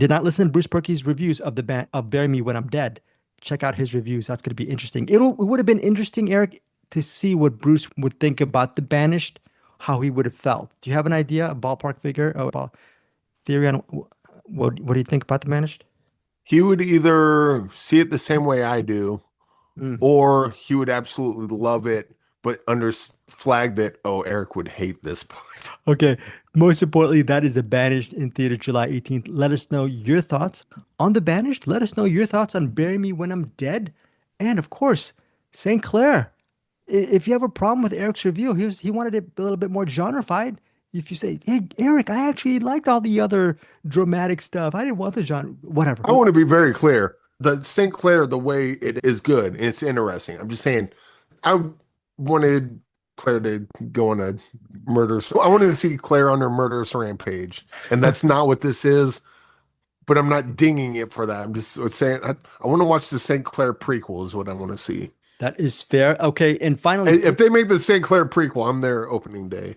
not listen to Bruce Purkey's reviews of of Bury Me When I'm Dead. Check out his reviews. That's going to be interesting. It would have been interesting, Eric, to see what Bruce would think about The Banished, how he would have felt. Do you have an idea, a ballpark figure, about theory on what do you think about The Banished? He would either see it the same way I do, or he would absolutely love it, but flag that, oh, Eric would hate this part. Okay. Most importantly, that is The Banished in theater July 18th. Let us know your thoughts on The Banished. Let us know your thoughts on Bury Me When I'm Dead. And of course, St. Clair. If you have a problem with Eric's review, he wanted it a little bit more genrefied. If you say, hey, Eric, I actually liked all the other dramatic stuff. I didn't want the genre, whatever. I want to be very clear. The St. Clair, the way it is good and it's interesting. I'm just saying, I wanted Claire to go on a murder. I wanted to see Claire on her murderous rampage, and that's not what this is. But I'm not dinging it for that. I'm just saying I want to watch the St. Clair prequel is what I want to see. That is fair. Okay, and finally, if they make the St. Clair prequel, I'm there opening day.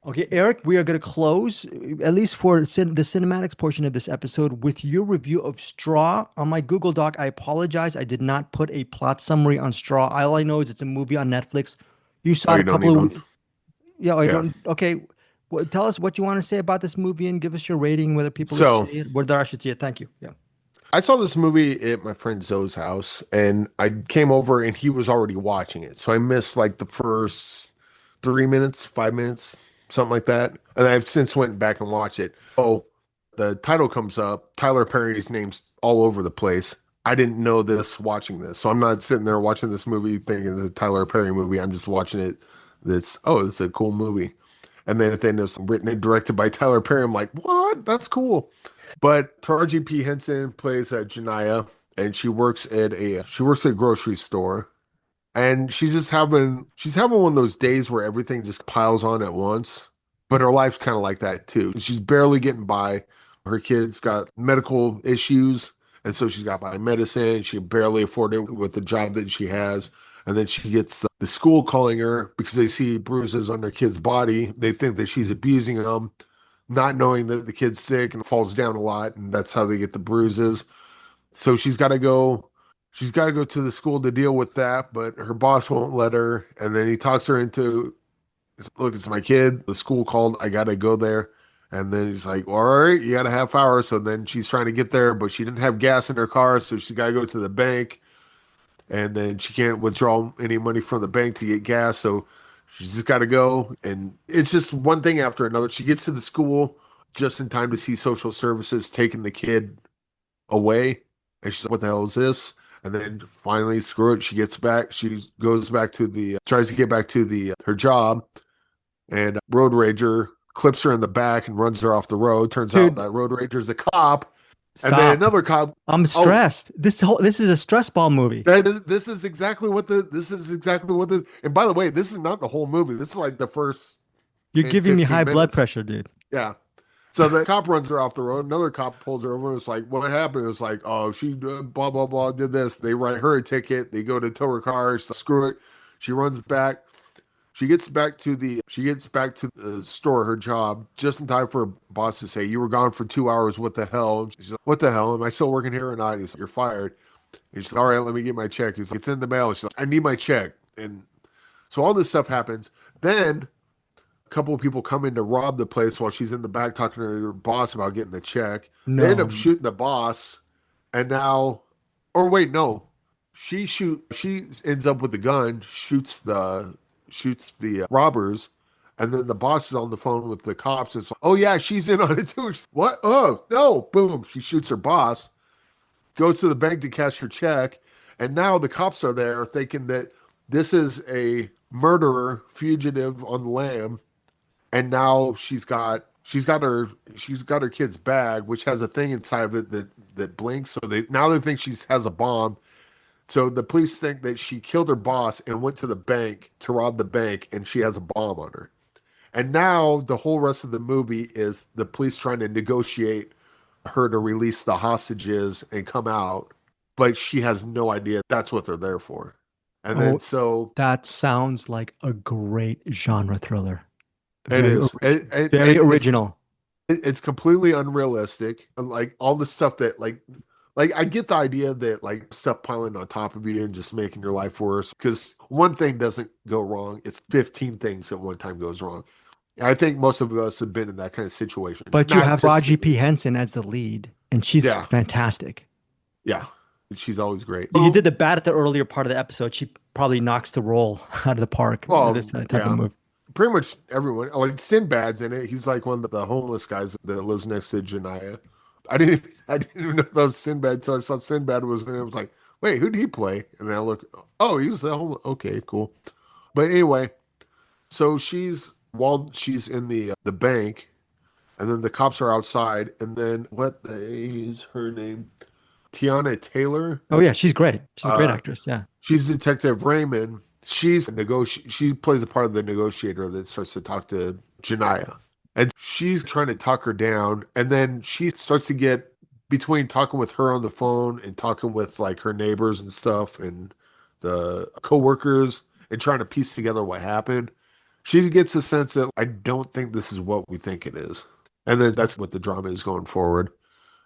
Okay, Eric, we are going to close, at least for the cinematics portion of this episode, with your review of Straw. On my Google Doc, I apologize. I did not put a plot summary on Straw. All I know is it's a movie on Netflix. You saw it a couple of... Yeah, I don't... Okay, well, tell us what you want to say about this movie and give us your rating, whether people should see it, whether I should see it. Thank you. Yeah. I saw this movie at my friend Zoe's house, and I came over, and he was already watching it. So I missed like the first 3 minutes, 5 minutes... something like that. And I've since went back and watched it. Oh, the title comes up. Tyler Perry's name's all over the place. I didn't know this watching this. So I'm not sitting there watching this movie thinking it's a Tyler Perry movie. I'm just watching it. It's a cool movie. And then at the end it's written and directed by Tyler Perry. I'm like, what? That's cool. But Taraji P. Henson plays Janiyah, and she works at a grocery store. And she's having one of those days where everything just piles on at once. But her life's kind of like that too. She's barely getting by. Her kid's got medical issues, and so she's got to buy medicine. She can barely afford it with the job that she has. And then she gets the school calling her because they see bruises on her kid's body. They think that she's abusing them. not knowing that the kid's sick and falls down a lot, and that's how they get the bruises. So she's got to go. She's got to go to the school to deal with that, but her boss won't let her. And then he talks her into, look, it's my kid. The school called. I got to go there. And then he's like, well, all right, you got a half hour. So then she's trying to get there, but she didn't have gas in her car. So she's got to go to the bank. And then she can't withdraw any money from the bank to get gas. So she's just got to go. And it's just one thing after another. She gets to the school just in time to see social services taking the kid away. And she's like, what the hell is this? And then finally, screw it. She gets back. She goes back to tries to get back to her job. And road rager clips her in the back and runs her off the road. Turns out that road rager is a cop. Stop. And then another cop. I'm stressed. This is a stress ball movie. This is exactly what this. And by the way, this is not the whole movie. This is like the first. You're giving me high minutes. blood pressure, dude. Yeah. So the cop runs her off the road. Another cop pulls her over. And it's like, what happened? It was like, oh, she blah blah blah did this. They write her a ticket. They go to tow her car. So screw it. She runs back. She gets back to the store, her job, just in time for her boss to say, you were gone for 2 hours. What the hell? She's like, what the hell? Am I still working here or not? He's like, you're fired. And she's like, all right, let me get my check. He's like, it's in the mail. She's like, I need my check. And so all this stuff happens. Then a couple of people come in to rob the place while she's in the back talking to her boss about getting the check. No. They end up shooting the boss. And now, or wait, no. She ends up with the gun, shoots the robbers, and then the boss is on the phone with the cops. It's like, oh yeah, she's in on it too. She's, what? Oh no! Boom! She shoots her boss. Goes to the bank to cash her check, and now the cops are there thinking that this is a murderer fugitive on the lam, and now she's got her kid's bag, which has a thing inside of it that blinks. So they think she has a bomb. So the police think that she killed her boss and went to the bank to rob the bank, and she has a bomb on her. And now the whole rest of the movie is the police trying to negotiate her to release the hostages and come out, but she has no idea that's what they're there for. And then that sounds like a great genre thriller. It is very original. It's completely unrealistic. Like all the stuff that like I get the idea that like stuff piling on top of you and just making your life worse, because one thing doesn't go wrong. It's 15 things at one time goes wrong. I think most of us have been in that kind of situation. But you have Raji P. Henson as the lead, and she's fantastic. Yeah, she's always great. You did the bad at the earlier part of the episode. She probably knocks the role out of the park. This type of move. Pretty much everyone. Like Sinbad's in it. He's like one of the homeless guys that lives next to Janiyah. I didn't even know that was Sinbad until I saw Sinbad was in it. I was like, wait, who did he play? And then I look, oh, he was the homeless. Okay, cool. But anyway, so while she's in the bank, and then the cops are outside, and then what is her name? Tiana Taylor. Oh yeah, she's great. She's a great actress. Yeah, she's Detective Raymond. She plays a part of the negotiator that starts to talk to Janiyah. And she's trying to talk her down. And then she starts to get between talking with her on the phone and talking with like her neighbors and stuff and the coworkers and trying to piece together what happened. She gets the sense that I don't think this is what we think it is. And then that's what the drama is going forward.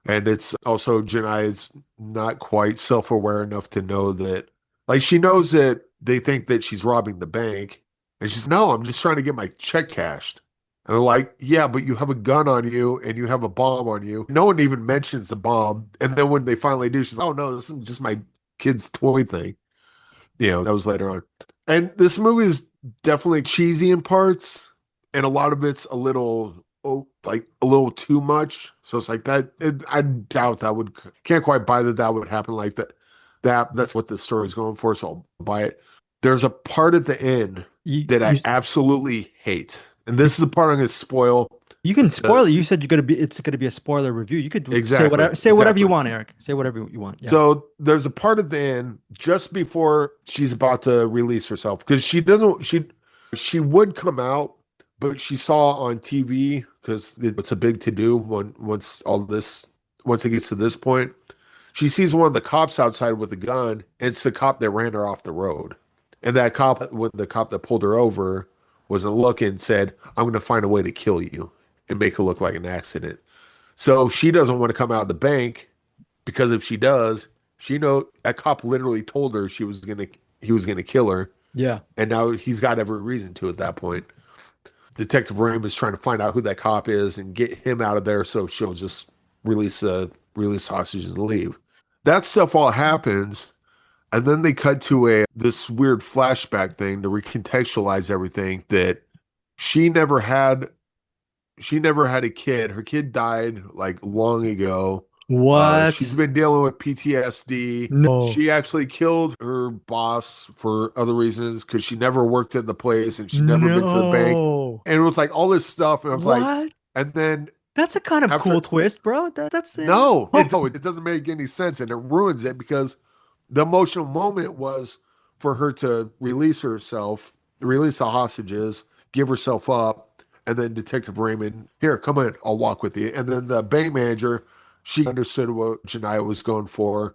And it's also Janiyah's not quite self-aware enough to know that, like, she knows that they think that she's robbing the bank. And she's, no, I'm just trying to get my check cashed. And they're like, yeah, but you have a gun on you and you have a bomb on you. No one even mentions the bomb. And then when they finally do, she's, oh no, this is just my kid's toy thing. You know, that was later on. And this movie is definitely cheesy in parts. And a lot of it's a little too much. So it's like that. I doubt can't quite buy that would happen like that. That's what the story's going for. So I'll buy it. There's a part at the end that I absolutely hate. And this is the part I'm going to spoil. You can spoil it. You said it's going to be a spoiler review. You could say whatever you want, Eric. Say whatever you want. Yeah. So there's a part at the end just before she's about to release herself, because she would come out, but she saw on TV, because it's a big to do once it gets to this point. She sees one of the cops outside with a gun. And it's the cop that ran her off the road, and the cop that pulled her over was a look and said, I'm going to find a way to kill you. and make it look like an accident. So she doesn't want to come out of the bank because if she does, that cop literally told her he was gonna kill her, Yeah. and now he's got every reason to at that point. Detective Ram is trying to find out who that cop is and get him out of there so she'll just release hostages and leave. That stuff all happens, and then they cut to this weird flashback thing to recontextualize everything that she never had a kid. Her kid died like long ago. What? She's been dealing with PTSD. No. She actually killed her boss for other reasons because she never worked at the place and she never been to the bank. And it was like all this stuff. And I was like, and then that's a kind of cool twist, bro. That's it. No, it doesn't make any sense, and it ruins it because the emotional moment was for her to release herself, release the hostages, give herself up, and then Detective Raymond, here, come in, I'll walk with you. And then the bank manager, she understood what Janiyah was going for.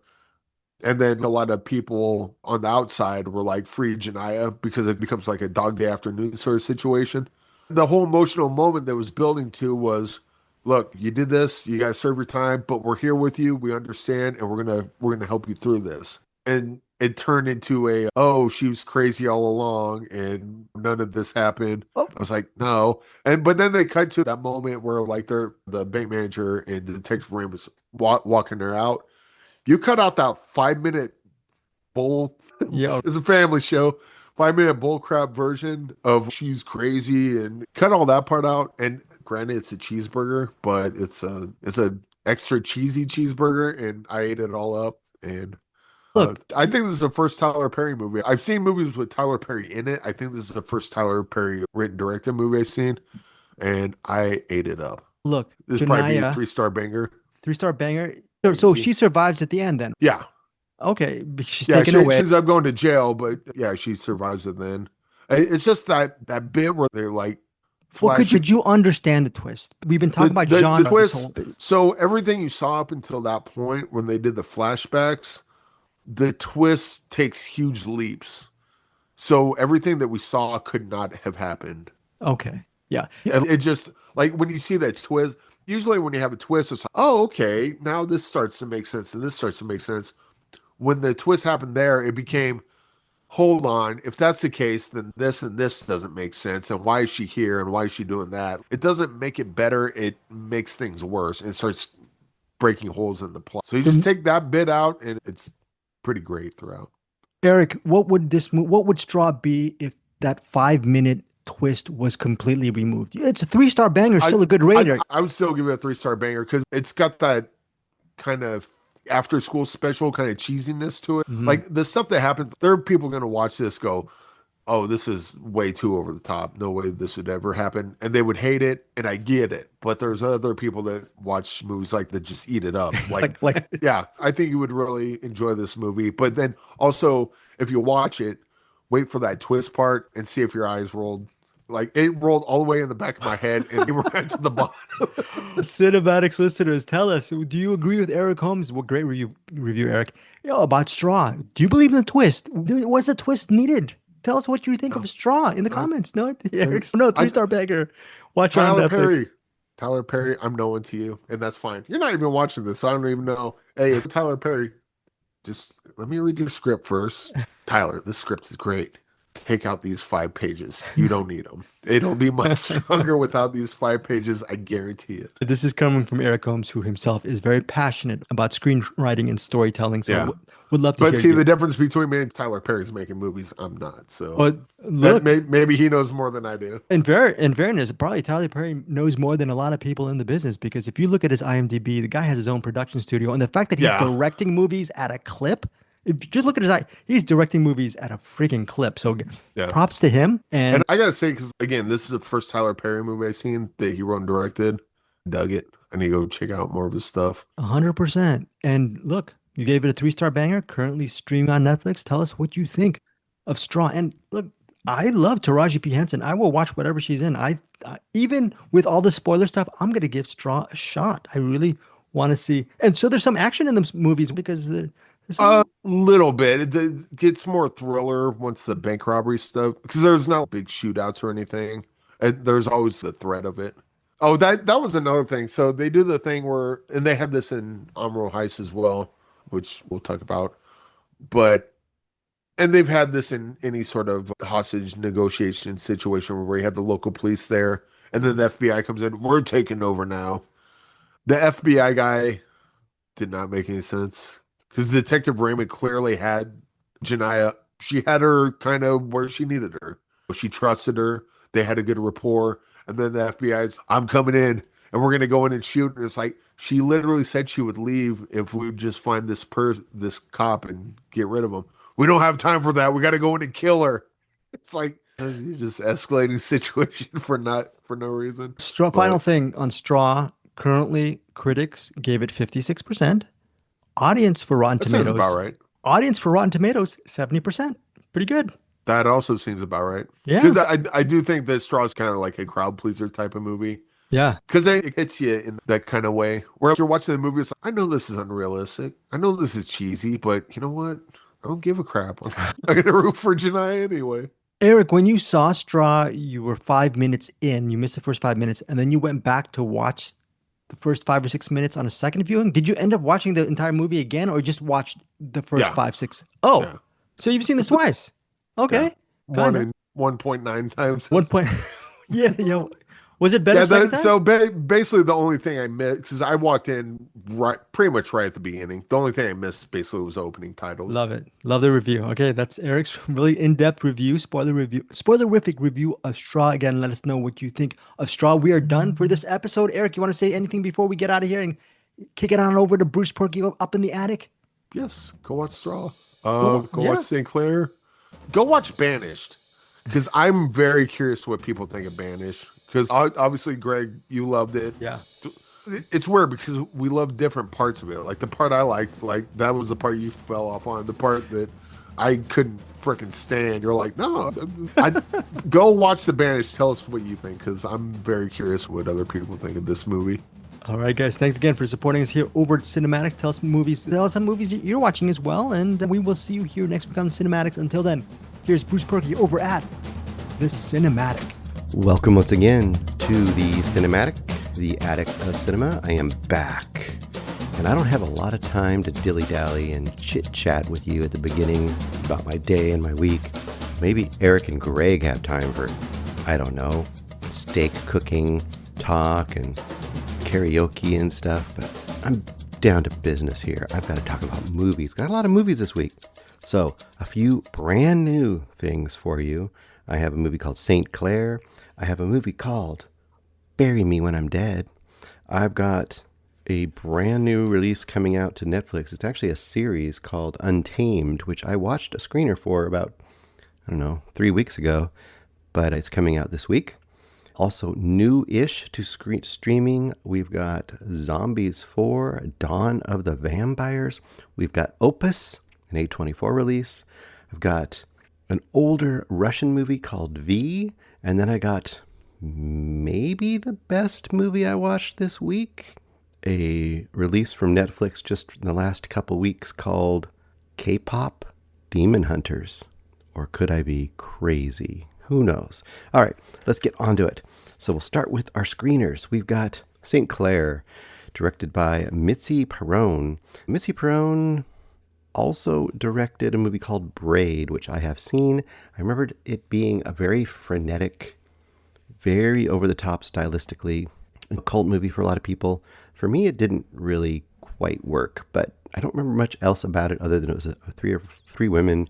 And then a lot of people on the outside were like, free Janiyah, because it becomes like a dog day afternoon sort of situation. The whole emotional moment that was building to was, look, you did this, you got to serve your time, but we're here with you, we understand, and we're gonna help you through this. And it turned into she was crazy all along and none of this happened. I was like, no. But then they cut to that moment where like the bank manager and the detective Ram was walking her out. You cut out that 5-minute bull. Yeah. It's a family show. 5-minute bullcrap version of she's crazy and cut all that part out. And granted, it's a cheeseburger, but it's a extra cheesy cheeseburger, and I ate it all up. And look, I think this is the first Tyler Perry movie. I've seen movies with Tyler Perry in it. I think this is the first Tyler Perry written directed movie I've seen, and I ate it up. Look, this is probably a 3-star banger. 3-star banger. So she survives at the end then? Yeah. Okay, but she's taken away. She ends up going to jail, but yeah, she survives it then. It's just that bit where they're like, well, could you understand the twist? We've been talking about genre. The twist. So everything you saw up until that point when they did the flashbacks, the twist takes huge leaps. So everything that we saw could not have happened. Okay. Yeah. It just, like, when you see that twist, usually when you have a twist, it's like, oh, okay, now this starts to make sense and this starts to make sense. When the twist happened there, it became, hold on, if that's the case, then this and this doesn't make sense. And why is she here? And why is she doing that? It doesn't make it better. It makes things worse. And starts breaking holes in the plot. So you just take that bit out and it's pretty great throughout. Eric, what would Straw be if that 5-minute twist was completely removed? It's a 3-star banger, still a good rating. I would still give it a 3-star banger because it's got that kind of after school special kind of cheesiness to it. Mm-hmm. Like the stuff that happens, there are people going to watch this go, oh, this is way too over the top. No way this would ever happen. And they would hate it. And I get it. But there's other people that watch movies like that just eat it up. Like yeah, I think you would really enjoy this movie. But then also, if you watch it, wait for that twist part and see if your eyes rolled. Like it rolled all the way in the back of my head and it went to the bottom. CinemAddicts listeners, tell us, do you agree with Eric Holmes? Well, great review, Eric. About Straw. Do you believe in the twist? Was the twist needed? Tell us what you think of Straw in the comments. No, Eric, 3-star banger. Watch on Netflix. Tyler Perry, I'm no one to you, and that's fine. You're not even watching this, so I don't even know. Hey, if Tyler Perry, just let me read your script first. Tyler, this script is great. Take out these 5 pages. You don't need them. It'll be much stronger without these 5 pages. I guarantee it. This is coming from Eric Holmes, who himself is very passionate about screenwriting and storytelling. So would love to hear. But see, the difference between me and Tyler Perry's making movies, I'm not. So look, maybe he knows more than I do. In fairness, probably Tyler Perry knows more than a lot of people in the business, because if you look at his IMDb, the guy has his own production studio. And the fact that he's directing movies at a clip, if you just look at his eye, he's directing movies at a freaking clip. So props to him. And I got to say, because again, this is the first Tyler Perry movie I've seen that he wrote and directed. Dug it. I need to go check out more of his stuff. 100%. And look, you gave it a 3-star banger, currently streaming on Netflix. Tell us what you think of Straw. And look, I love Taraji P. Henson. I will watch whatever she's in. I even with all the spoiler stuff, I'm going to give Straw a shot. I really want to see. And so there's some action in the movies because a little bit. It gets more thriller once the bank robbery stuff, because there's not big shootouts or anything. There's always the threat of it. Oh, that was another thing. So they do the thing where, and they had this in Amro Heist as well, which we'll talk about. But and they've had this in any sort of hostage negotiation situation where you have the local police there, and then the FBI comes in. We're taking over now. The FBI guy did not make any sense because Detective Raymond clearly had Janiyah. She had her kind of where she needed her. She trusted her. They had a good rapport. And then the FBI's, I'm coming in and we're going to go in and shoot. And it's like, she literally said she would leave if we would just find this cop and get rid of him. We don't have time for that. We got to go in and kill her. It's like, you're just escalating situation for no reason. Final thing on Straw. Currently, critics gave it 56%. Audience for Rotten Tomatoes. Sounds about right. Audience for Rotten Tomatoes, 70%. Pretty good. That also seems about right. Yeah. Because I do think that Straw is kind of like a crowd pleaser type of movie. Yeah. Because it hits you in that kind of way. Where if you're watching the movie, it's like, I know this is unrealistic. I know this is cheesy, but you know what? I don't give a crap. I'm going to root for Janiyah anyway. Eric, when you saw Straw, you were 5 minutes in. You missed the first 5 minutes, and then you went back to watch the first 5 or 6 minutes on a second viewing. Did you end up watching the entire movie again, or just watched the first 5, 6? Oh, yeah. So you've seen this twice. Okay. Yeah. 1.9 times. 1 point. Yeah. Was it better? So basically, the only thing I missed, because I walked in pretty much right at the beginning. The only thing I missed basically was opening titles. Love it. Love the review. Okay, that's Eric's really in-depth review, spoilerific review of Straw. Again, let us know what you think of Straw. We are done for this episode. Eric, you want to say anything before we get out of here and kick it on over to Bruce Purkey up in the attic? Yes, go watch Straw. Go watch St. Clair. Go watch Banished, because I'm very curious what people think of Banished. Because obviously, Greg, you loved it. Yeah. It's weird because we love different parts of it. Like the part I liked, like that was the part you fell off on. The part that I couldn't freaking stand. You're like, no. Go watch The Banished. Tell us what you think, because I'm very curious what other people think of this movie. All right, guys. Thanks again for supporting us here over at CinemAddicts. Tell us some movies you're watching as well. And we will see you here next week on CinemAddicts. Until then, here's Bruce Purkey over at the Cinem-Attic. Welcome once again to the Cinem-Attic, the attic of cinema. I am back, and I don't have a lot of time to dilly-dally and chit-chat with you at the beginning about my day and my week. Maybe Eric and Greg have time for, I don't know, steak cooking, talk, and karaoke and stuff, but I'm down to business here. I've got to talk about movies. Got a lot of movies this week. So, a few brand new things for you. I have a movie called St. Clare. I have a movie called Bury Me When I'm Dead. I've got a brand new release coming out to Netflix. It's actually a series called Untamed, which I watched a screener for about, 3 weeks ago, but it's coming out this week. Also new-ish to streaming, we've got Zombies 4, Dawn of the Vampires. We've got Opus, an A24 release. I've got an older Russian movie called V, and then I got maybe the best movie I watched this week, a release from Netflix just in the last couple weeks called K-Pop Demon Hunters. Or could I be crazy? Who knows? All right, let's get on to it. So we'll start with our screeners. We've got St. Clare, directed by Mitzi Perrone. Mitzi Perrone also directed a movie called Braid, which I have seen. I remembered it being a very frenetic, very over-the-top stylistically, a cult movie for a lot of people. For me, it didn't really quite work, but I don't remember much else about it other than it was three women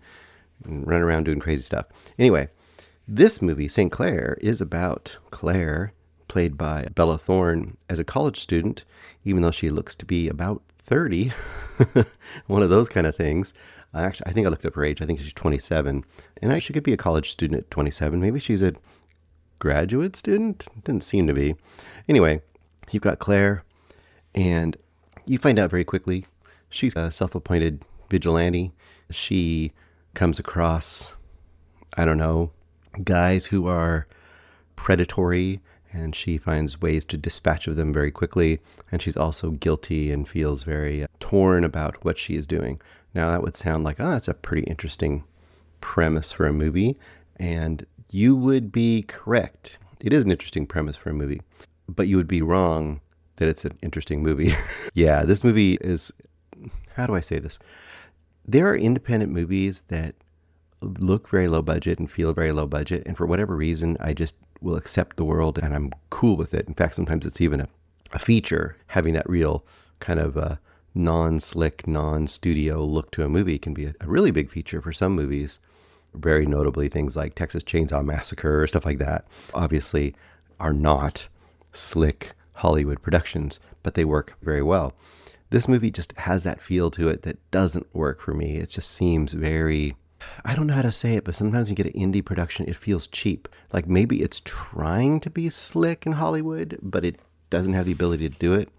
running around doing crazy stuff. Anyway, this movie, St. Clare, is about Claire, played by Bella Thorne, as a college student, even though she looks to be about 30, one of those kind of things. Actually, I think I looked up her age. I think she's 27. And she could be a college student at 27. Maybe she's a graduate student? Didn't seem to be. Anyway, you've got Claire, and you find out very quickly she's a self-appointed vigilante. She comes across, guys who are predatory, and she finds ways to dispatch of them very quickly. And she's also guilty and feels very torn about what she is doing. Now, that would sound like, that's a pretty interesting premise for a movie. And you would be correct. It is an interesting premise for a movie. but you would be wrong that it's an interesting movie. Yeah, this movie is, how do I say this? There are independent movies that look very low budget and feel very low budget, and for whatever reason, I just will accept the world and I'm cool with it. In fact, sometimes it's even a feature. Having that real kind of non-slick, non-studio look to a movie can be a really big feature for some movies. Very notably, things like Texas Chainsaw Massacre or stuff like that obviously are not slick Hollywood productions, but they work very well. This movie just has that feel to it that doesn't work for me. It just seems very, I don't know how to say it, but sometimes you get an indie production, it feels cheap. Like maybe it's trying to be slick in Hollywood, but it doesn't have the ability to do it.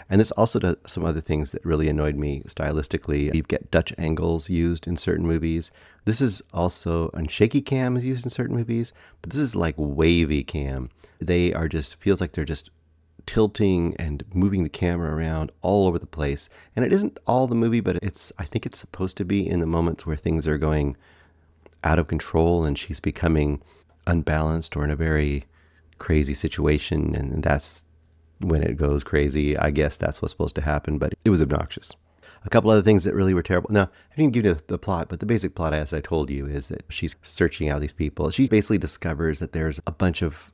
And this also does some other things that really annoyed me stylistically. You get Dutch angles used in certain movies. This is also, and shaky cam is used in certain movies, but this is like wavy cam. They are just, feels like they're just tilting and moving the camera around all over the place. And it isn't all the movie, but I think it's supposed to be in the moments where things are going out of control and she's becoming unbalanced or in a very crazy situation. And that's when it goes crazy. I guess that's what's supposed to happen, but it was obnoxious. A couple other things that really were terrible. Now, I didn't give you the plot, but the basic plot, as I told you, is that she's searching out these people. She basically discovers that there's a bunch of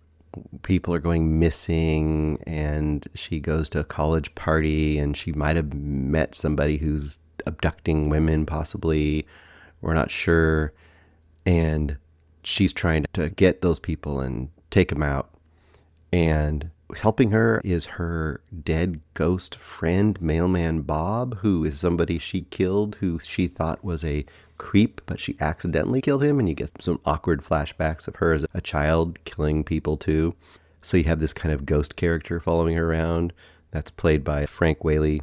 people are going missing, and she goes to a college party, and she might have met somebody who's abducting women, possibly. We're not sure. And she's trying to get those people and take them out. And helping her is her dead ghost friend, Mailman Bob, who is somebody she killed, who she thought was a creep, but she accidentally killed him. And you get some awkward flashbacks of her as a child killing people too. So you have this kind of ghost character following her around. That's played by Frank Whaley.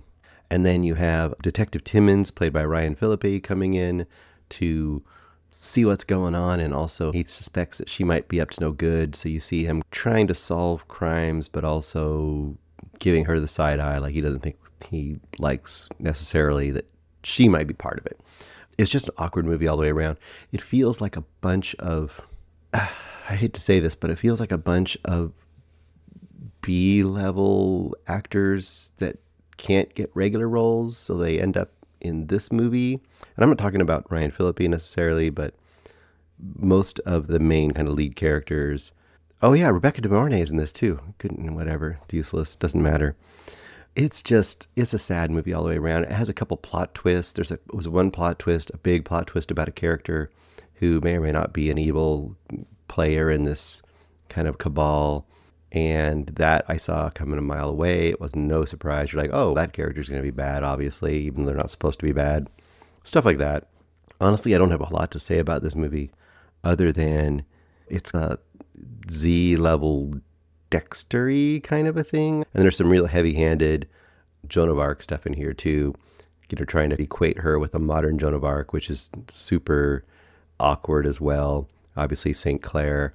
And then you have Detective Timmons, played by Ryan Phillippe, coming in to see what's going on, and also he suspects that she might be up to no good. So you see him trying to solve crimes, but also giving her the side eye, like he doesn't think he likes necessarily that she might be part of it. It's just an awkward movie all the way around. It feels like a bunch of, I hate to say this, but it feels like a bunch of B-level actors that can't get regular roles, so they end up in this movie. And I'm not talking about Ryan Phillippe necessarily, but most of the main kind of lead characters. Oh yeah, Rebecca De Mornay is in this too. Couldn't, whatever, useless, doesn't matter. It's a sad movie all the way around. It has a couple plot twists. It was one plot twist, a big plot twist about a character who may or may not be an evil player in this kind of cabal. And that I saw coming a mile away. It was no surprise. You're like, oh, that character's going to be bad, obviously, even though they're not supposed to be bad. Stuff like that. Honestly, I don't have a lot to say about this movie other than it's a Z-level Dexter-y kind of a thing. And there's some real heavy-handed Joan of Arc stuff in here, too. Trying to equate her with a modern Joan of Arc, which is super awkward as well. Obviously, St. Clare.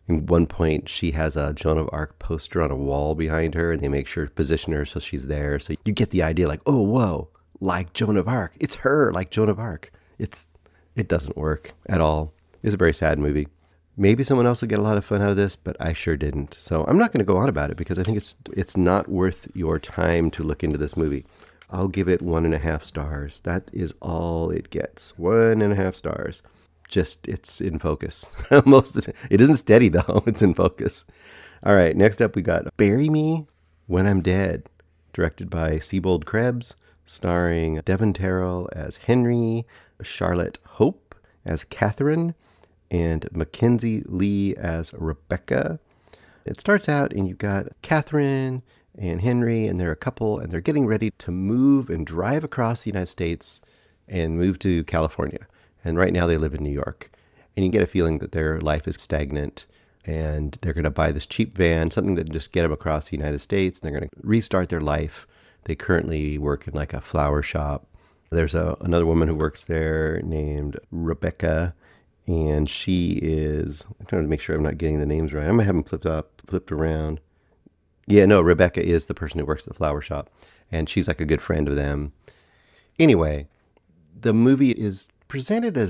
At one point, she has a Joan of Arc poster on a wall behind her, and they make sure to position her so she's there. So you get the idea like, oh, whoa, like Joan of Arc. It's her, like Joan of Arc. It doesn't work at all. It's a very sad movie. Maybe someone else will get a lot of fun out of this, but I sure didn't. So I'm not going to go on about it because I think it's not worth your time to look into this movie. I'll give it 1.5 stars. That is all it gets. 1.5 stars. Just, it's in focus. Most of the time. It isn't steady though. It's in focus. All right. Next up, we got Bury Me When I'm Dead, directed by Siebold Krebs, starring Devon Terrell as Henry, Charlotte Hope as Catherine, and Mackenzie Lee as Rebecca. It starts out and you've got Catherine and Henry, and they're a couple, and they're getting ready to move and drive across the United States and move to California. And right now they live in New York. And you get a feeling that their life is stagnant, and they're going to buy this cheap van, something that just get them across the United States, and they're going to restart their life. They currently work in like a flower shop. There's another woman who works there named Rebecca, and she is, I'm trying to make sure I'm not getting the names right. I might have them flipped around. Yeah, no, Rebecca is the person who works at the flower shop, and she's like a good friend of them. Anyway, the movie is presented as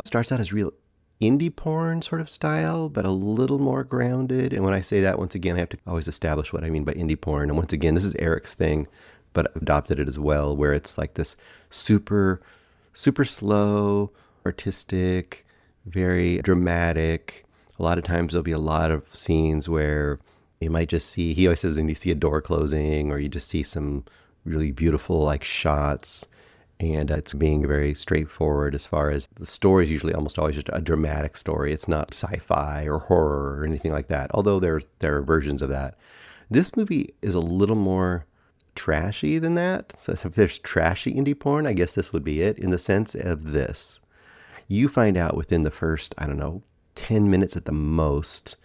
starts out as real indie porn sort of style, but a little more grounded. And when I say that, once again, I have to always establish what I mean by indie porn. And once again, this is Eric's thing, but I've adopted it as well, where it's like this super, super slow, artistic, very dramatic. A lot of times there'll be a lot of scenes where you might just see, he always says, and you see a door closing, or you just see some really beautiful like shots. And it's being very straightforward as far as the story is usually almost always just a dramatic story. It's not sci-fi or horror or anything like that, although there are versions of that. This movie is a little more trashy than that. So if there's trashy indie porn, I guess this would be it, in the sense of this. You find out within the first, 10 minutes at the most,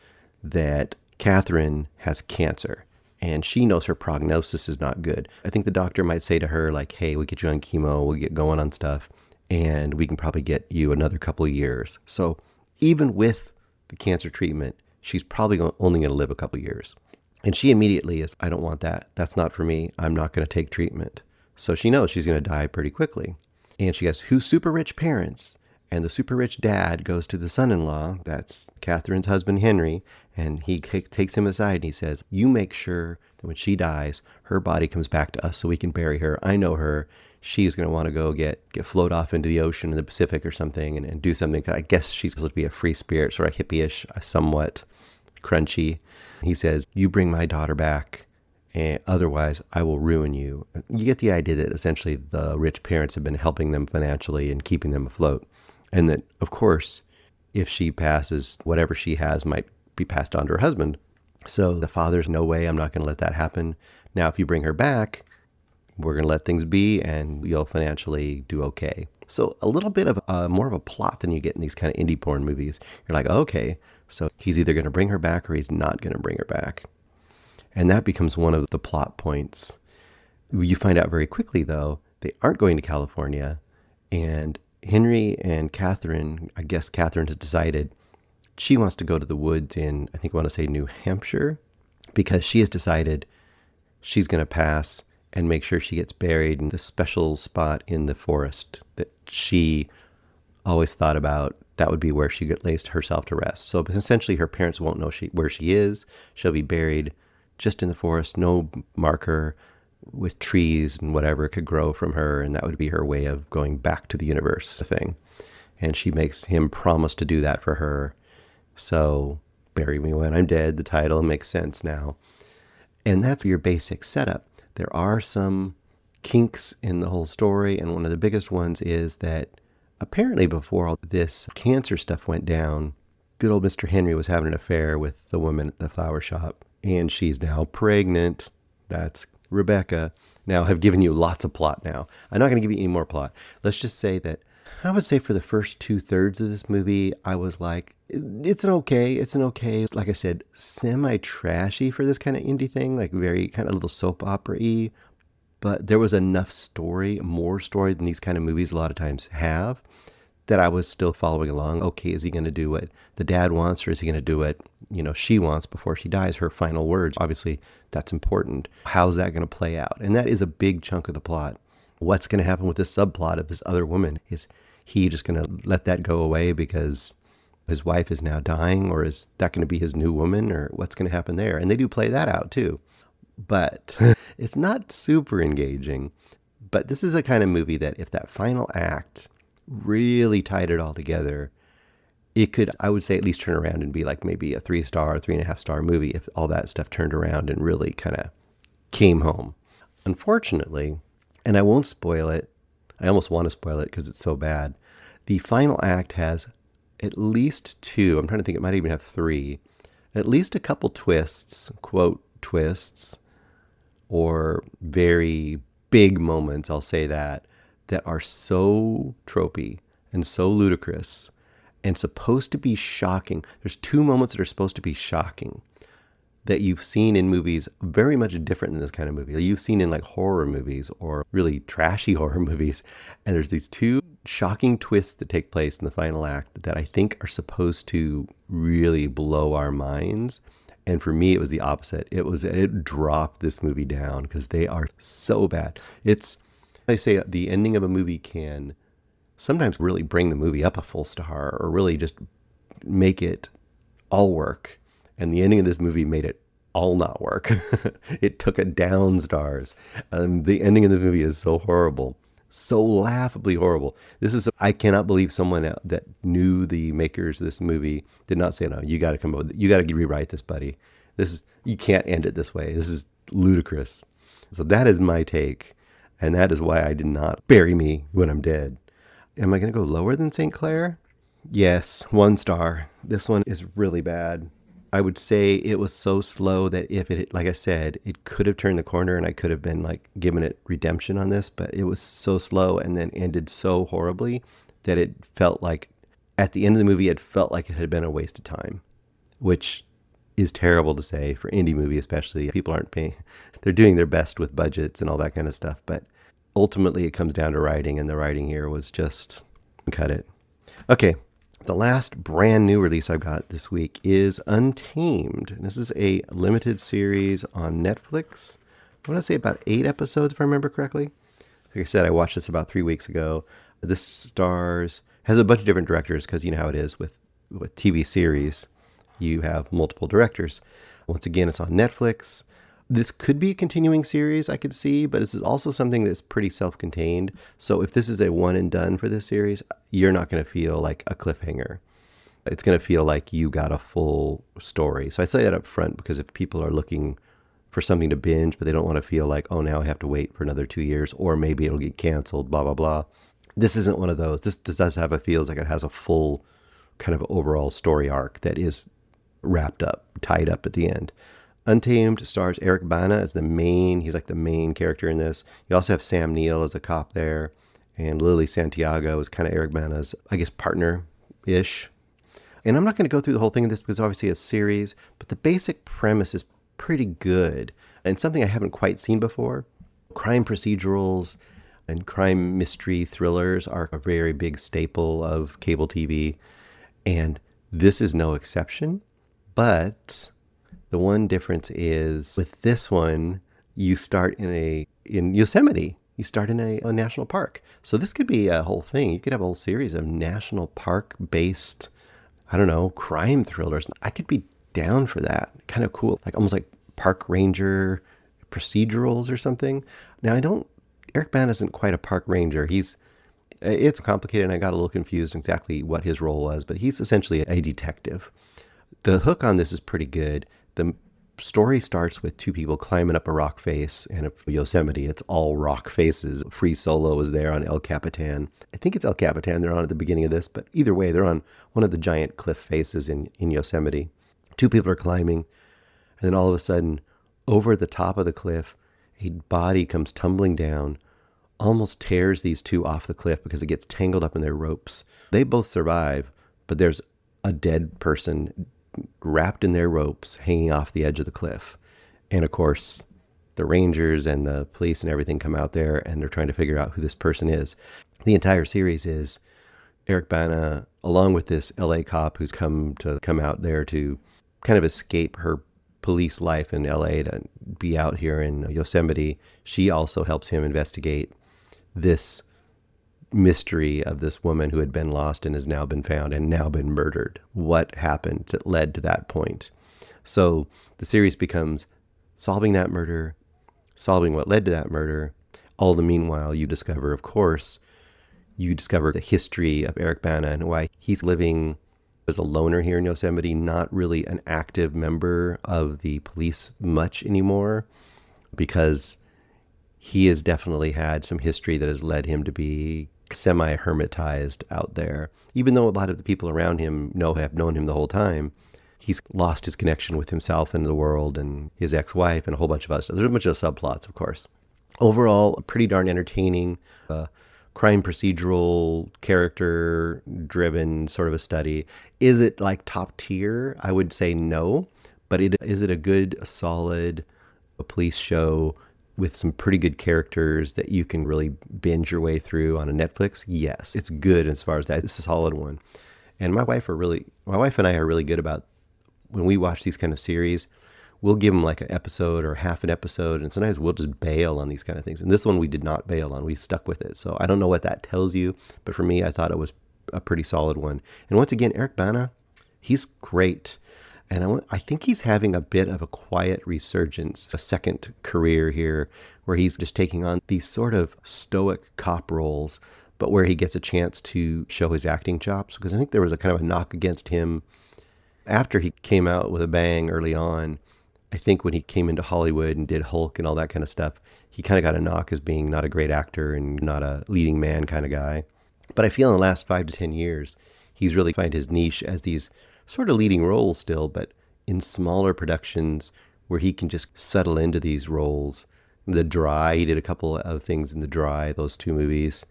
that Catherine has cancer. And she knows her prognosis is not good. I think the doctor might say to her, like, hey, we'll get you on chemo, we'll get going on stuff, and we can probably get you another couple of years. So even with the cancer treatment, she's probably only going to live a couple of years. And she immediately is, I don't want that. That's not for me. I'm not going to take treatment. So she knows she's going to die pretty quickly. And she has two super rich parents. And the super rich dad goes to the son-in-law, that's Catherine's husband, Henry, and he takes him aside and he says, you make sure that when she dies, her body comes back to us so we can bury her. I know her. She's going to want to go get float off into the ocean in the Pacific or something and do something. I guess she's supposed to be a free spirit, sort of hippie-ish, somewhat crunchy. He says, you bring my daughter back, and otherwise I will ruin you. You get the idea that essentially the rich parents have been helping them financially and keeping them afloat. And that, of course, if she passes, whatever she has might be passed on to her husband. So the father's, no way, I'm not going to let that happen. Now, if you bring her back, we're going to let things be and you'll financially do okay. So a little bit of more of a plot than you get in these kind of indie porn movies. You're like, okay, so he's either going to bring her back or he's not going to bring her back. And that becomes one of the plot points. You find out very quickly, though, they aren't going to California, and Henry and Catherine, I guess Catherine has decided she wants to go to the woods in, I think I want to say New Hampshire, because she has decided she's going to pass and make sure she gets buried in this special spot in the forest that she always thought about. That would be where she lays herself to rest. So essentially her parents won't know where she is. She'll be buried just in the forest, no marker, with trees and whatever could grow from her, and that would be her way of going back to the universe thing. And she makes him promise to do that for her. So, bury me when I'm dead, the title makes sense now. And that's your basic setup. There are some kinks in the whole story, and one of the biggest ones is that apparently before all this cancer stuff went down, good old Mr. Henry was having an affair with the woman at the flower shop, and she's now pregnant. That's Rebecca. Now, I've given you lots of plot now. I'm not going to give you any more plot. Let's just say that I would say for the first 2/3 of this movie, I was like, it's an okay, like I said, semi-trashy for this kind of indie thing, like very kind of little soap opera-y, but there was enough story, more story than these kind of movies a lot of times have, that I was still following along. Okay, is he going to do what the dad wants, or is he going to do what, she wants before she dies? Her final words, obviously, that's important. How's that going to play out? And that is a big chunk of the plot. What's going to happen with this subplot of this other woman? Is he just going to let that go away because his wife is now dying, or is that going to be his new woman, or what's going to happen there? And they do play that out too. But it's not super engaging. But this is a kind of movie that if that final act really tied it all together, it could, I would say, at least turn around and be like maybe a 3-star, 3.5-star movie if all that stuff turned around and really kind of came home. Unfortunately, and I won't spoil it, I almost want to spoil it because it's so bad, the final act has at least 2, I'm trying to think, it might even have 3, at least a couple twists, quote twists, or very big moments, I'll say that are so tropey and so ludicrous and supposed to be shocking. There's 2 moments that are supposed to be shocking that you've seen in movies very much different than this kind of movie. You've seen in like horror movies or really trashy horror movies. And there's these 2 shocking twists that take place in the final act that I think are supposed to really blow our minds. And for me, it was the opposite. It dropped this movie down because they are so bad. I say the ending of a movie can sometimes really bring the movie up a full star, or really just make it all work. And the ending of this movie made it all not work. It took it down stars. The ending of the movie is so horrible. So laughably horrible. I cannot believe someone that knew the makers of this movie did not say, no, you got to come up with it. You got to rewrite this, buddy. You can't end it this way. This is ludicrous. So that is my take. And that is why I did not bury me when I'm dead. Am I going to go lower than St. Clair? Yes, 1 star. This one is really bad. I would say it was so slow that if it, like I said, it could have turned the corner and I could have been like giving it redemption on this, but it was so slow and then ended so horribly that it felt like at the end of the movie, it felt like it had been a waste of time, which is terrible to say for indie movie, especially. People aren't paying, they're doing their best with budgets and all that kind of stuff, but ultimately it comes down to writing, and the writing here was just cut it. Okay. The last brand new release I've got this week is Untamed. This is a limited series on Netflix. I want to say about 8 episodes, if I remember correctly. Like I said, I watched this about 3 weeks ago. This has a bunch of different directors, because you know how it is with TV series. You have multiple directors. Once again, it's on Netflix. This could be a continuing series, I could see, but this is also something that's pretty self-contained. So if this is a one and done for this series, you're not going to feel like a cliffhanger. It's going to feel like you got a full story. So I say that up front, because if people are looking for something to binge, but they don't want to feel like, oh, now I have to wait for another 2 years, or maybe it'll get canceled, blah, blah, blah. This isn't one of those. This does have feels like it has a full kind of overall story arc that is wrapped up, tied up at the end. Untamed stars Eric Bana as he's like the main character in this. You also have Sam Neill as a cop there, and Lily Santiago is kind of Eric Bana's, I guess, partner-ish. And I'm not going to go through the whole thing of this because obviously it's a series, but the basic premise is pretty good and something I haven't quite seen before. Crime procedurals and crime mystery thrillers are a very big staple of cable TV, and this is no exception. But the one difference is with this one, you start in Yosemite. You start in a national park. So this could be a whole thing. You could have a whole series of national park-based, I don't know, crime thrillers. I could be down for that. Kind of cool. Like almost like park ranger procedurals or something. Now Eric Bana isn't quite a park ranger. It's complicated, and I got a little confused exactly what his role was, but he's essentially a detective. The hook on this is pretty good. The story starts with 2 people climbing up a rock face in Yosemite. It's all rock faces. Free Solo is there on El Capitan. I think it's El Capitan they're on at the beginning of this, but either way, they're on one of the giant cliff faces in Yosemite. 2 people are climbing, and then all of a sudden, over the top of the cliff, a body comes tumbling down, almost tears these 2 off the cliff because it gets tangled up in their ropes. They both survive, but there's a dead person wrapped in their ropes hanging off the edge of the cliff. And of course, the rangers and the police and everything come out there, and they're trying to figure out who this person is. The entire series is Eric Bana, along with this LA cop who's come out there to kind of escape her police life in LA to be out here in Yosemite. She also helps him investigate this mystery of this woman who had been lost and has now been found and now been murdered. What happened that led to that point? So the series becomes solving that murder, solving what led to that murder. All the meanwhile, you discover the history of Eric Bana and why he's living as a loner here in Yosemite, not really an active member of the police much anymore, because he has definitely had some history that has led him to be semi-hermitized out there. Even though a lot of the people around him have known him the whole time, he's lost his connection with himself and the world and his ex-wife and a whole bunch of other stuff. There's a bunch of subplots, of course. Overall, a pretty darn entertaining crime procedural, character-driven sort of a study. Is it like top tier? I would say no. But is it a good, solid police show with some pretty good characters that you can really binge your way through on a Netflix? Yes, it's good as far as that. It's a solid one. And my wife and I are really good about, when we watch these kind of series, we'll give them like an episode or half an episode, and sometimes we'll just bail on these kind of things. And this one we did not bail on. We stuck with it. So I don't know what that tells you, but for me, I thought it was a pretty solid one. And once again, Eric Bana, He's great. And I think he's having a bit of a quiet resurgence, a second career here, where he's just taking on these sort of stoic cop roles, but where he gets a chance to show his acting chops. Because I think there was a kind of a knock against him after he came out with a bang early on. I think when he came into Hollywood and did Hulk and all that kind of stuff, he kind of got a knock as being not a great actor and not a leading man kind of guy. But I feel in the last 5 to 10 years, he's really found his niche as these sort of leading roles still, but in smaller productions where he can just settle into these roles. The Dry, he did a couple of things in The Dry, those 2 movies.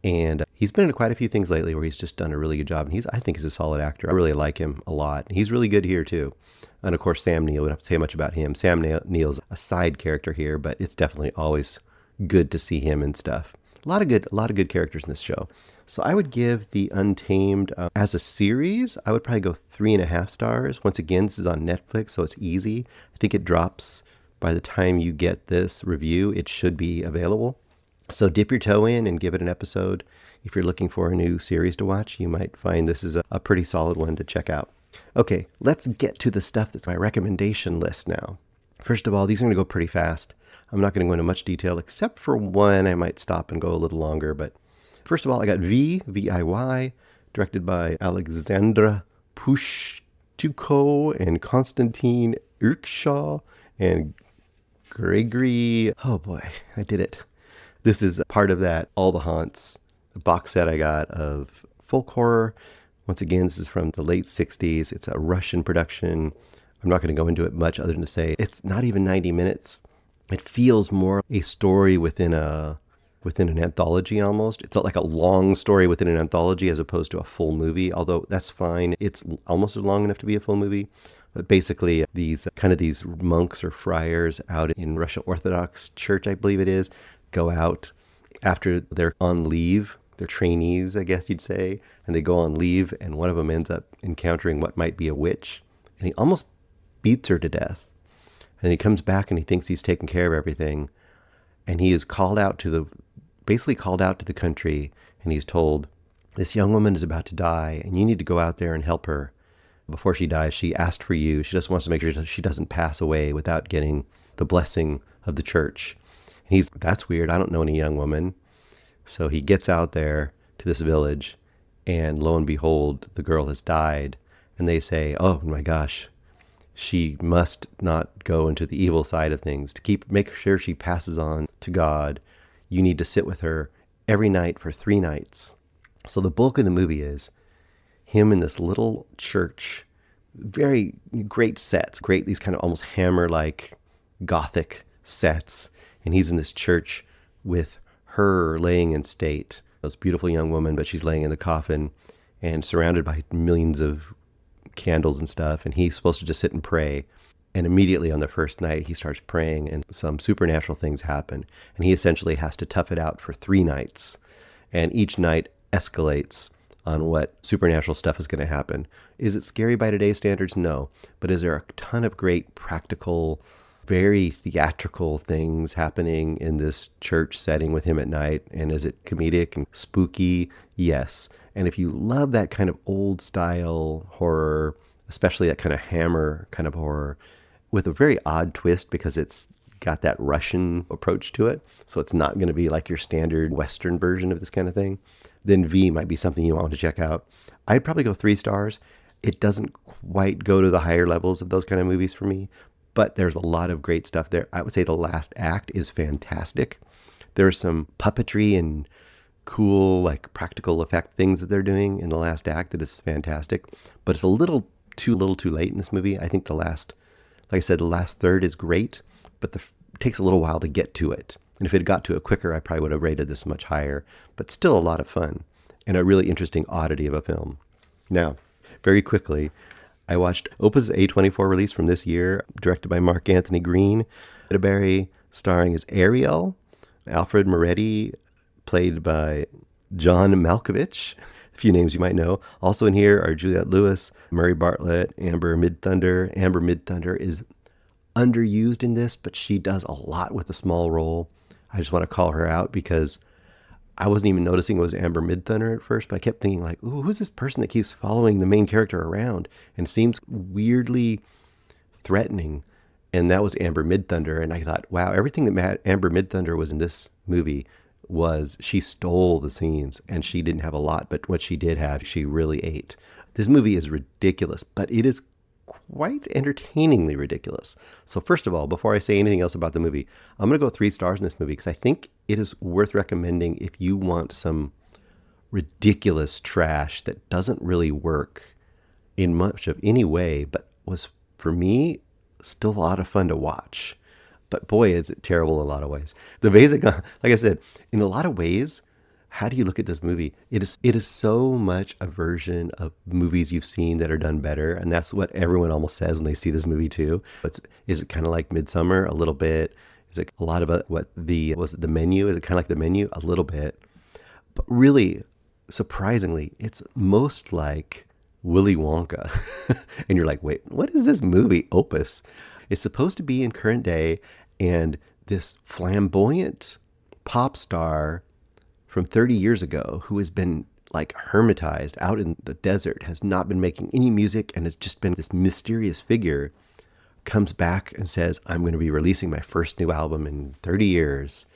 And he's been in quite a few things lately where he's just done a really good job. And I think he's a solid actor. I really like him a lot. He's really good here too. And of course, Sam Neill, we don't have to say much about him. Sam Neill's a side character here, but it's definitely always good to see him and stuff. A lot of good characters in this show. So I would give the Untamed, as a series, I would probably go 3.5 stars. Once again, this is on Netflix, so it's easy. I think it drops by the time you get this review. It should be available. So dip your toe in and give it an episode. If you're looking for a new series to watch, you might find this is a pretty solid one to check out. Okay, let's get to the stuff that's my recommendation list now. First of all, these are going to go pretty fast. I'm not going to go into much detail, except for one I might stop and go a little longer, but first of all, I got V.I.Y., directed by Alexandra Pushtuko and Konstantin Irkshaw and Gregory. Oh boy, I did it. This is part of that All the Haunts box set I got of folk horror. Once again, this is from the late 60s. It's a Russian production. I'm not going to go into it much other than to say it's not even 90 minutes. It feels more a story within an anthology almost. It's like a long story within an anthology as opposed to a full movie, although that's fine. It's almost as long enough to be a full movie. But basically, these monks or friars out in Russian Orthodox Church, I believe it is, go out after they're on leave. They're trainees, I guess you'd say, and they go on leave, and one of them ends up encountering what might be a witch, and he almost beats her to death. And he comes back and he thinks he's taken care of everything, and he is called out to the country, and he's told, this young woman is about to die, and you need to go out there and help her. Before she dies, she asked for you. She just wants to make sure she doesn't pass away without getting the blessing of the church. And that's weird. I don't know any young woman. So he gets out there to this village, and lo and behold, the girl has died. And they say, oh my gosh, she must not go into the evil side of things. To make sure she passes on to God, you need to sit with her every night for 3 nights. So the bulk of the movie is him in this little church, very great sets, these kind of almost Hammer-like Gothic sets. And he's in this church with her laying in state, this beautiful young woman, but she's laying in the coffin and surrounded by millions of candles and stuff. And he's supposed to just sit and pray. And immediately on the first night, he starts praying and some supernatural things happen. And he essentially has to tough it out for 3 nights. And each night escalates on what supernatural stuff is going to happen. Is it scary by today's standards? No. But is there a ton of great practical, very theatrical things happening in this church setting with him at night? And is it comedic and spooky? Yes. And if you love that kind of old style horror, especially that kind of Hammer kind of horror, with a very odd twist because it's got that Russian approach to it, so it's not going to be like your standard Western version of this kind of thing, then V might be something you want to check out. I'd probably go 3 stars. It doesn't quite go to the higher levels of those kind of movies for me, but there's a lot of great stuff there. I would say the last act is fantastic. There's some puppetry and cool, like practical effect things that they're doing in the last act that is fantastic, but it's a little too late in this movie. I think like I said, the last third is great, but it takes a little while to get to it. And if it got to it quicker, I probably would have rated this much higher, but still a lot of fun and a really interesting oddity of a film. Now, very quickly, I watched Opus A24 release from this year, directed by Mark Anthony Green. Barry starring as Ariel, Alfred Moretti, played by John Malkovich. A few names you might know. Also in here are Juliette Lewis, Murray Bartlett, Amber Midthunder. Amber Midthunder is underused in this, but she does a lot with a small role. I just want to call her out because I wasn't even noticing it was Amber Midthunder at first, but I kept thinking like, ooh, who's this person that keeps following the main character around and seems weirdly threatening? And that was Amber Midthunder. And I thought, wow, everything that Amber Midthunder was in this movie was she stole the scenes, and she didn't have a lot, but what she did have, she really ate. This movie is ridiculous, but it is quite entertainingly ridiculous. So first of all, before I say anything else about the movie, I'm going to go 3 stars in this movie because I think it is worth recommending if you want some ridiculous trash that doesn't really work in much of any way, but was, for me, still a lot of fun to watch. But boy, is it terrible in a lot of ways. The basic, like I said, in a lot of ways, how do you look at this movie? It is so much a version of movies you've seen that are done better. And that's what everyone almost says when they see this movie too. Is it kind of like Midsummer? A little bit. Is it a lot of the Menu? Is it kind of like The Menu? A little bit. But really, surprisingly, it's most like Willy Wonka. And you're like, wait, what is this movie, Opus? It's supposed to be in current day, and this flamboyant pop star from 30 years ago who has been like hermitized out in the desert, has not been making any music, and has just been this mysterious figure, comes back and says, I'm going to be releasing my first new album in 30 years.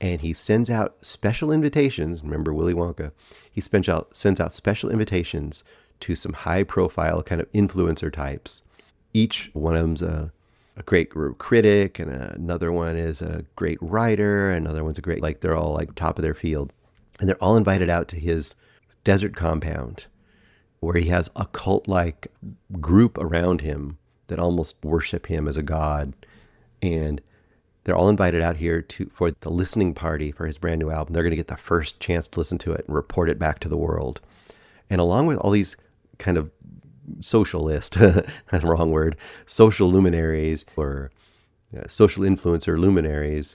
And he sends out special invitations. Remember Willy Wonka? He sends out special invitations to some high profile kind of influencer types. Each one of them's a great critic, and another one is a great writer, another one's a great, like they're all like top of their field. And they're all invited out to his desert compound where he has a cult-like group around him that almost worship him as a god. And they're all invited out here for the listening party for his brand new album. They're going to get the first chance to listen to it and report it back to the world. And along with all these kind of socialist, that's the wrong word, social luminaries or social influencer luminaries,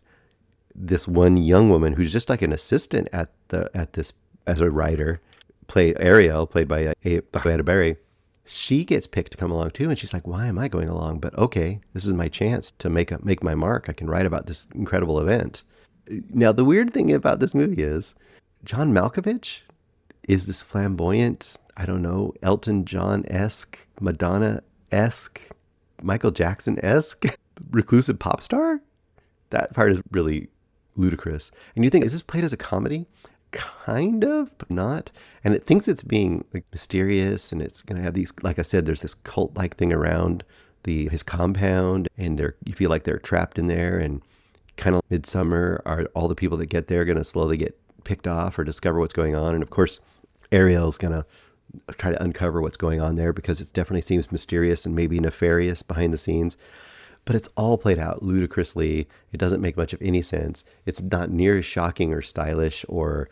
this one young woman who's just like an assistant at this as a writer, played by Anna Berry. She gets picked to come along too, and she's like, why am I going along? But okay, this is my chance to make my mark. I can write about this incredible event. Now, the weird thing about this movie is John Malkovich is this flamboyant, I don't know, Elton John-esque, Madonna-esque, Michael Jackson-esque reclusive pop star? That part is really ludicrous. And you think, is this played as a comedy? Kind of, but not. And it thinks it's being like mysterious, and it's going to have these, like I said, there's this cult-like thing around his compound, and you feel like they're trapped in there, and kind of Midsummer, are all the people that get there going to slowly get picked off or discover what's going on. And of course, Ariel's going to try to uncover what's going on there because it definitely seems mysterious and maybe nefarious behind the scenes. But it's all played out ludicrously. It doesn't make much of any sense. It's not near as shocking or stylish or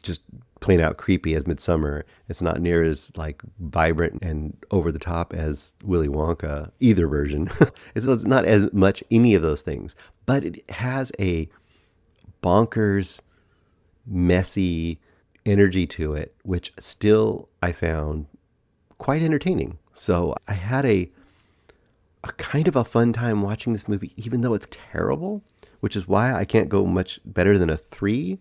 just plain out creepy as Midsummer. It's not near as like vibrant and over the top as Willy Wonka, either version. It's not as much any of those things, but it has a bonkers, messy energy to it, which still I found quite entertaining. So I had a kind of a fun time watching this movie, even though it's terrible, which is why I can't go much better than a 3.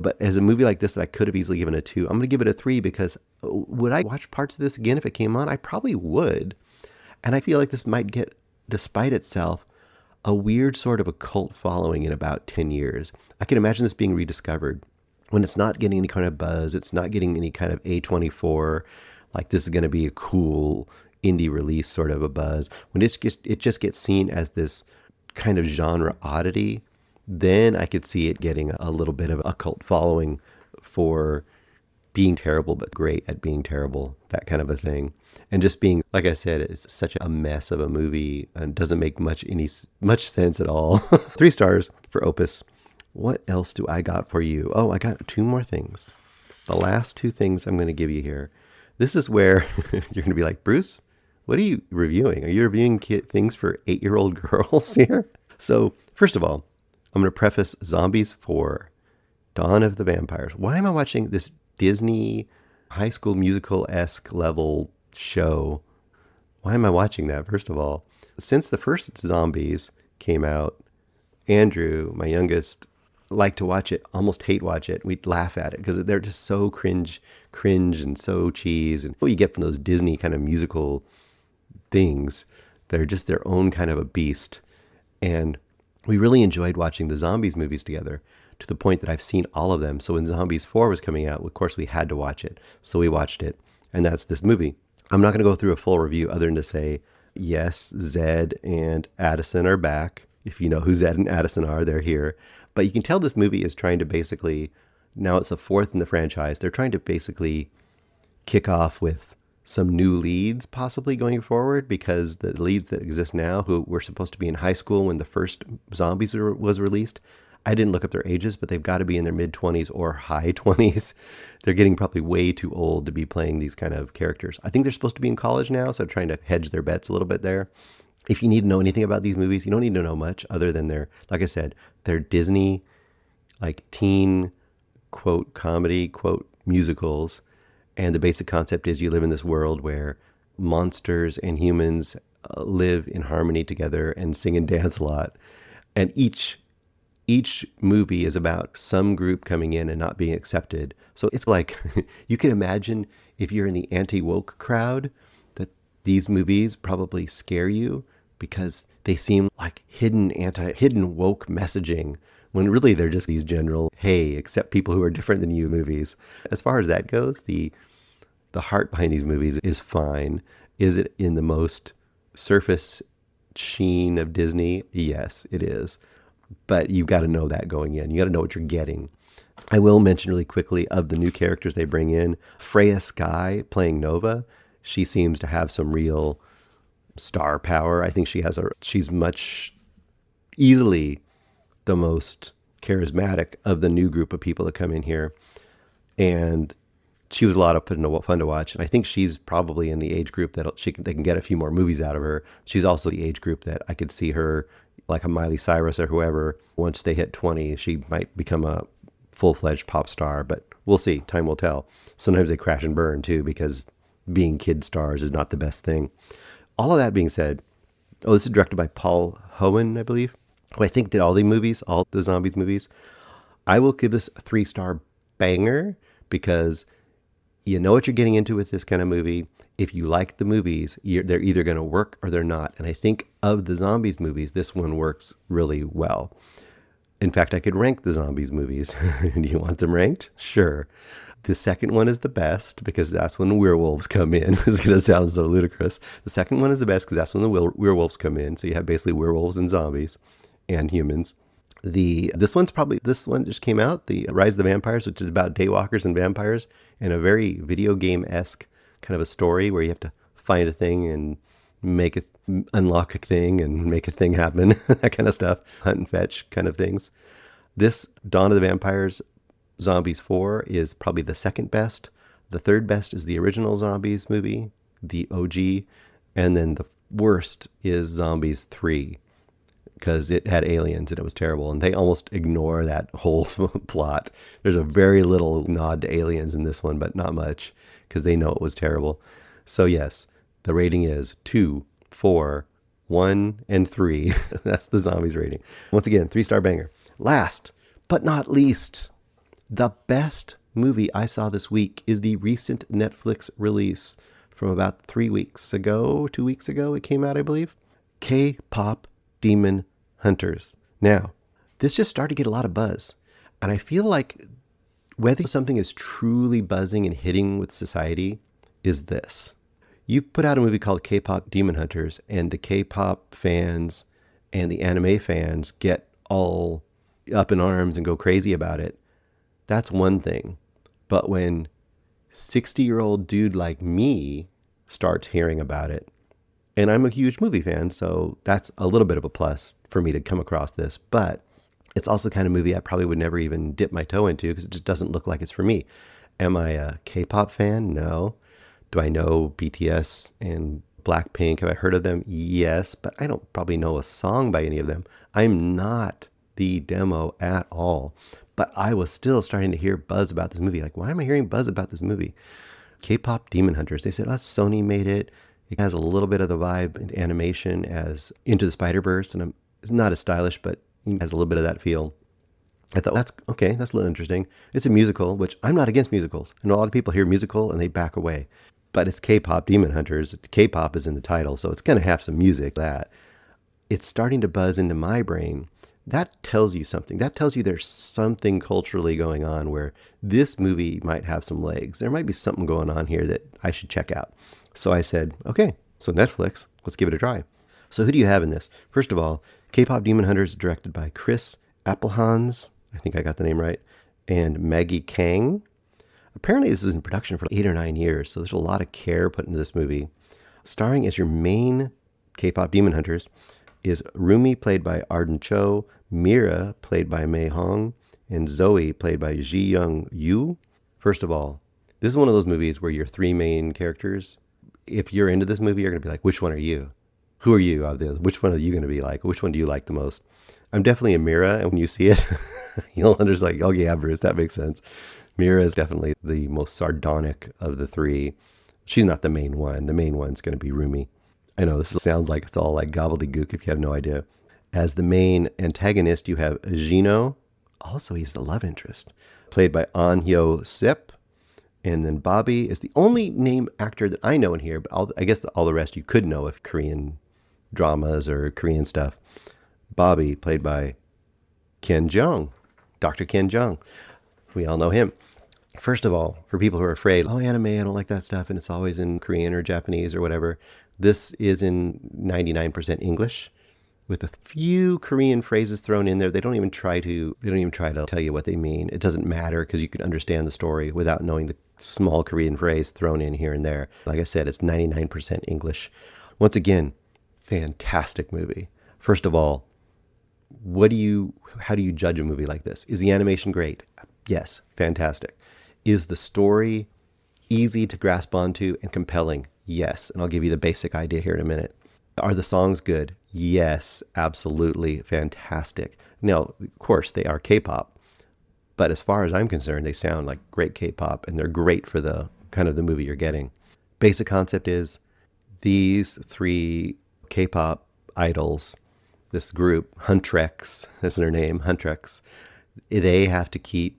But as a movie like this that I could have easily given a 2, I'm going to give it a 3 because would I watch parts of this again if it came on? I probably would. And I feel like this might get, despite itself, a weird sort of a cult following in about 10 years. I can imagine this being rediscovered when it's not getting any kind of buzz. It's not getting any kind of A24, like this is going to be a cool indie release sort of a buzz. When it just gets seen as this kind of genre oddity, then I could see it getting a little bit of a cult following for being terrible but great at being terrible, that kind of a thing. And just being, like I said, it's such a mess of a movie and doesn't make much sense at all. 3 stars for Opus. What else do I got for you? Oh, I got 2 more things. The last 2 things I'm going to give you here. This is where you're going to be like, Bruce, what are you reviewing? Are you reviewing things for 8-year-old girls here? So, first of all, I'm going to preface Zombies 4, Dawn of the Vampires. Why am I watching this Disney High School Musical-esque level show? Why am I watching that, first of all? Since the first Zombies came out, Andrew, my youngest, like to watch it, almost hate watch it. We'd laugh at it because they're just so cringe and so cheese. And what you get from those Disney kind of musical things, they're just their own kind of a beast. And we really enjoyed watching the Zombies movies together to the point that I've seen all of them. So when Zombies 4 was coming out, of course, we had to watch it. So we watched it. And that's this movie. I'm not going to go through a full review other than to say, yes, Zed and Addison are back. If you know who Zed and Addison are, they're here. But you can tell this movie is trying to basically, now it's the fourth in the franchise, they're trying to basically kick off with some new leads possibly going forward, because the leads that exist now, who were supposed to be in high school when the first Zombies was released, I didn't look up their ages, but they've got to be in their mid-20s or high 20s. They're getting probably way too old to be playing these kind of characters. I think they're supposed to be in college now, so trying to hedge their bets a little bit there. If you need to know anything about these movies, you don't need to know much other than they're, like I said, they're Disney, like teen, quote, comedy, quote, musicals. And the basic concept is you live in this world where monsters and humans live in harmony together and sing and dance a lot. And each movie is about some group coming in and not being accepted. So it's like, you can imagine if you're in the anti-woke crowd, that these movies probably scare you because they seem like hidden woke messaging, when really they're just these general, hey, accept people who are different than you movies. As far as that goes, the heart behind these movies is fine. Is it in the most surface sheen of Disney? Yes, it is. But you've got to know that going in. You got to know what you're getting. I will mention really quickly of the new characters they bring in. Freya Sky playing Nova. She seems to have some real star power. I think she's much easily the most charismatic of the new group of people that come in here. And she was a lot of fun to watch. And I think she's probably in the age group that they can get a few more movies out of her. She's also the age group that I could see her, like a Miley Cyrus or whoever, once they hit 20, she might become a full-fledged pop star. But we'll see. Time will tell. Sometimes they crash and burn too, because being kid stars is not the best thing. All of that being said, this is directed by Paul Hohen, I believe, who I think did all the Zombies movies. I will give this a 3-star banger, because you know what you're getting into with this kind of movie. If you like the movies, they're either going to work or they're not. And I think of the Zombies movies, this one works really well. In fact, I could rank the Zombies movies. Do you want them ranked? Sure. The second one is the best because that's when werewolves come in. It's going to sound so ludicrous. The second one is the best because that's when the werewolves come in. So you have basically werewolves and zombies and humans. This one just came out, the Rise of the Vampires, which is about daywalkers and vampires, and a very video game-esque kind of a story where you have to find a thing and unlock a thing and make a thing happen, that kind of stuff, hunt and fetch kind of things. This Dawn of the Vampires Zombies 4 is probably the second best. The third best is the original Zombies movie, the OG, and then the worst is Zombies 3, because it had aliens and it was terrible, and they almost ignore that whole plot. There's a very little nod to aliens in this one, but not much, because they know it was terrible. So yes, the rating is 2, 4, 1, and 3. That's the Zombies rating. Once again, 3-star banger. Last but not least, the best movie I saw this week is the recent Netflix release from about 2 weeks ago, it came out, I believe. KPop Demon Hunters. Now, this just started to get a lot of buzz, and I feel like whether something is truly buzzing and hitting with society is this. You put out a movie called KPop Demon Hunters, and the K-pop fans and the anime fans get all up in arms and go crazy about it. That's one thing. But when 60-year-old dude like me starts hearing about it, and I'm a huge movie fan, so that's a little bit of a plus for me to come across this. But it's also the kind of movie I probably would never even dip my toe into because it just doesn't look like it's for me. Am I a K-pop fan? No. Do I know BTS and Blackpink? Have I heard of them? Yes, but I don't probably know a song by any of them. I'm not the demo at all. But I was still starting to hear buzz about this movie. Like, why am I hearing buzz about this movie? KPop Demon Hunters. They said, Sony made it. It has a little bit of the vibe and animation as Into the Spider-Verse. And it's not as stylish, but it has a little bit of that feel. I thought, that's okay, that's a little interesting. It's a musical, which I'm not against musicals. I know a lot of people hear musical and they back away. But it's KPop Demon Hunters. K-pop is in the title, so it's going to have some music. That it's starting to buzz into my brain. That tells you something. That tells you there's something culturally going on where this movie might have some legs. There might be something going on here that I should check out. So I said, okay, so Netflix, let's give it a try. So who do you have in this? First of all, KPop Demon Hunters, directed by Chris Appelhans. I think I got the name right. And Maggie Kang. Apparently this was in production for 8 or 9 years, so there's a lot of care put into this movie. Starring as your main K-pop Demon Hunters is Rumi, played by Arden Cho, Mira, played by Mei Hong, and Zoe, played by Ji Young Yu. First of all, this is one of those movies where your 3 main characters, if you're into this movie, you're going to be like, which one are you? Who are you of this? Which one are you going to be like? Which one do you like the most? I'm definitely a Mira, and when you see it, you'll understand, like, oh yeah, Bruce, that makes sense. Mira is definitely the most sardonic of the 3. She's not the main one. The main one's going to be Rumi. I know this sounds like it's all like gobbledygook if you have no idea. As the main antagonist, you have Gino. Also, he's the love interest, played by An Hyo Sep. And then Bobby is the only name actor that I know in here, but I guess all the rest you could know if Korean dramas or Korean stuff. Bobby, played by Ken Jeong, Dr. Ken Jeong. We all know him. First of all, for people who are afraid, oh, anime, I don't like that stuff, and it's always in Korean or Japanese or whatever, this is in 99% English, with a few Korean phrases thrown in there. They don't even try to tell you what they mean. It doesn't matter because you can understand the story without knowing the small Korean phrase thrown in here and there. Like I said, it's 99% English. Once again, fantastic movie. First of all, how do you judge a movie like this? Is the animation great? Yes, fantastic. Is the story easy to grasp onto and compelling? Yes, and I'll give you the basic idea here in a minute. Are the songs good? Yes, absolutely fantastic. Now, of course, they are K-pop, but as far as I'm concerned, they sound like great K-pop, and they're great for the kind of the movie you're getting. Basic concept is these 3 K-pop idols, this group, Huntrex, that's their name, Huntrex, they have to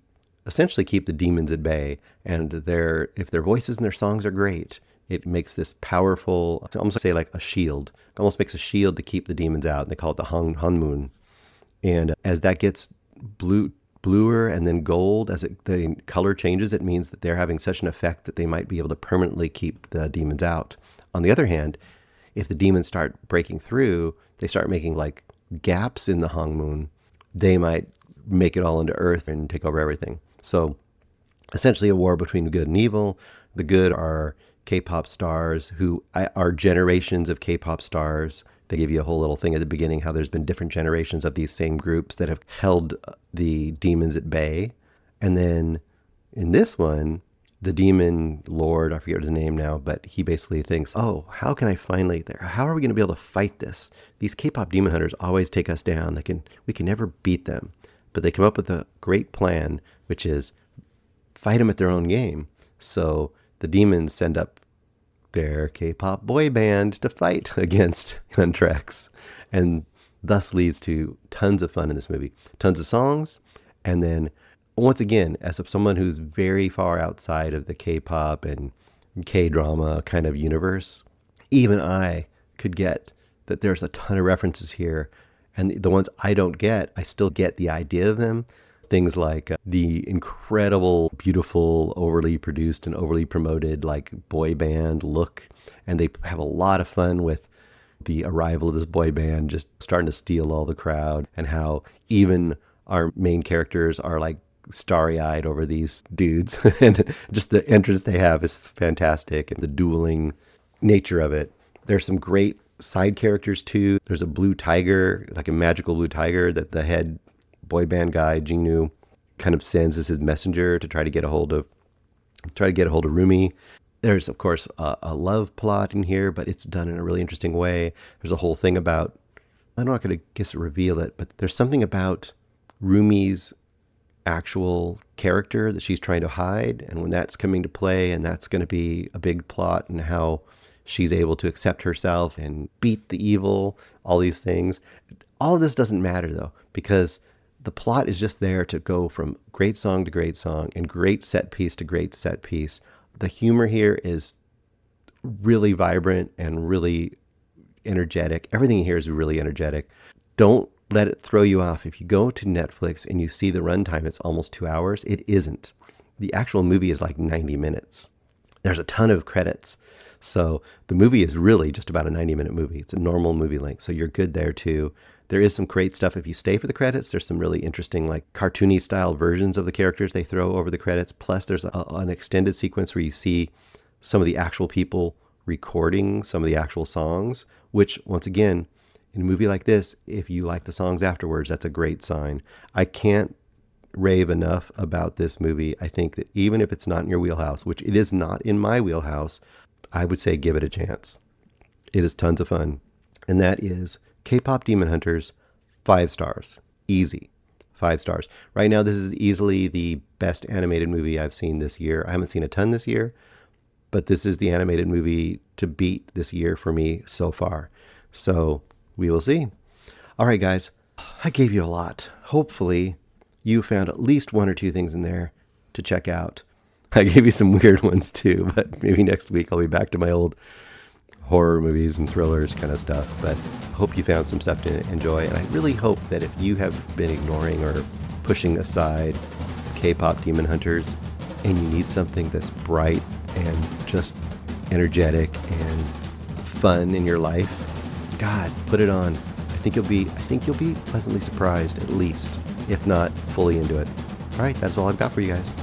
essentially keep the demons at bay, and if their voices and their songs are great, it makes this powerful, it's almost say like a shield. It almost makes a shield to keep the demons out. And they call it the Hanmoon. And as that gets bluer and then gold, as the color changes, it means that they're having such an effect that they might be able to permanently keep the demons out. On the other hand, if the demons start breaking through, they start making like gaps in the Hanmoon, they might make it all into earth and take over everything. So essentially a war between good and evil. The good are K-pop stars who are generations of K-pop stars. They give you a whole little thing at the beginning how there's been different generations of these same groups that have held the demons at bay. And then in this one, the demon lord, I forget his name now, but he basically thinks, oh, how are we going to be able to fight this? These K-pop demon hunters always take us down. We can never beat them. But they come up with a great plan, which is fight them at their own game. So the demons send up their K-pop boy band to fight against Huntrex, and thus leads to tons of fun in this movie. Tons of songs, and then once again, as someone who's very far outside of the K-pop and K-drama kind of universe, even I could get that there's a ton of references here, and the ones I don't get, I still get the idea of them. Things like the incredible, beautiful, overly produced and overly promoted like boy band look. And they have a lot of fun with the arrival of this boy band just starting to steal all the crowd, and how even our main characters are like starry-eyed over these dudes. And just the entrance they have is fantastic, and the dueling nature of it. There's some great side characters too. There's a blue tiger, like a magical blue tiger that the head boy band guy Jinu kind of sends as his messenger to try to get a hold of Rumi. There's of course a love plot in here, but it's done in a really interesting way. There's a whole thing about, I'm not going to reveal it, but there's something about Rumi's actual character that she's trying to hide, and when that's coming to play, and that's going to be a big plot, and how she's able to accept herself and beat the evil, all these things. All of this doesn't matter though, because the plot is just there to go from great song to great song and great set piece to great set piece. The humor here is really vibrant and really energetic. Everything here is really energetic. Don't let it throw you off. If you go to Netflix and you see the runtime, it's almost 2 hours. It isn't. The actual movie is like 90 minutes. There's a ton of credits. So the movie is really just about a 90-minute movie. It's a normal movie length. So you're good there too. There is some great stuff if you stay for the credits. There's some really interesting, like cartoony style versions of the characters they throw over the credits. Plus there's an extended sequence where you see some of the actual people recording some of the actual songs, which once again, in a movie like this, if you like the songs afterwards, that's a great sign. I can't rave enough about this movie. I think that even if it's not in your wheelhouse, which it is not in my wheelhouse, I would say give it a chance. It is tons of fun. And that is KPop Demon Hunters, 5 stars. Easy. 5 stars. Right now, this is easily the best animated movie I've seen this year. I haven't seen a ton this year, but this is the animated movie to beat this year for me so far. So we will see. All right, guys, I gave you a lot. Hopefully you found at least 1 or 2 things in there to check out. I gave you some weird ones too, but maybe next week I'll be back to my old horror movies and thrillers kind of stuff. But I hope you found some stuff to enjoy. And I really hope that if you have been ignoring or pushing aside KPop Demon Hunters and you need something that's bright and just energetic and fun in your life, God, put it on. I think you'll be pleasantly surprised, at least, if not fully into it. All right, that's all I've got for you guys.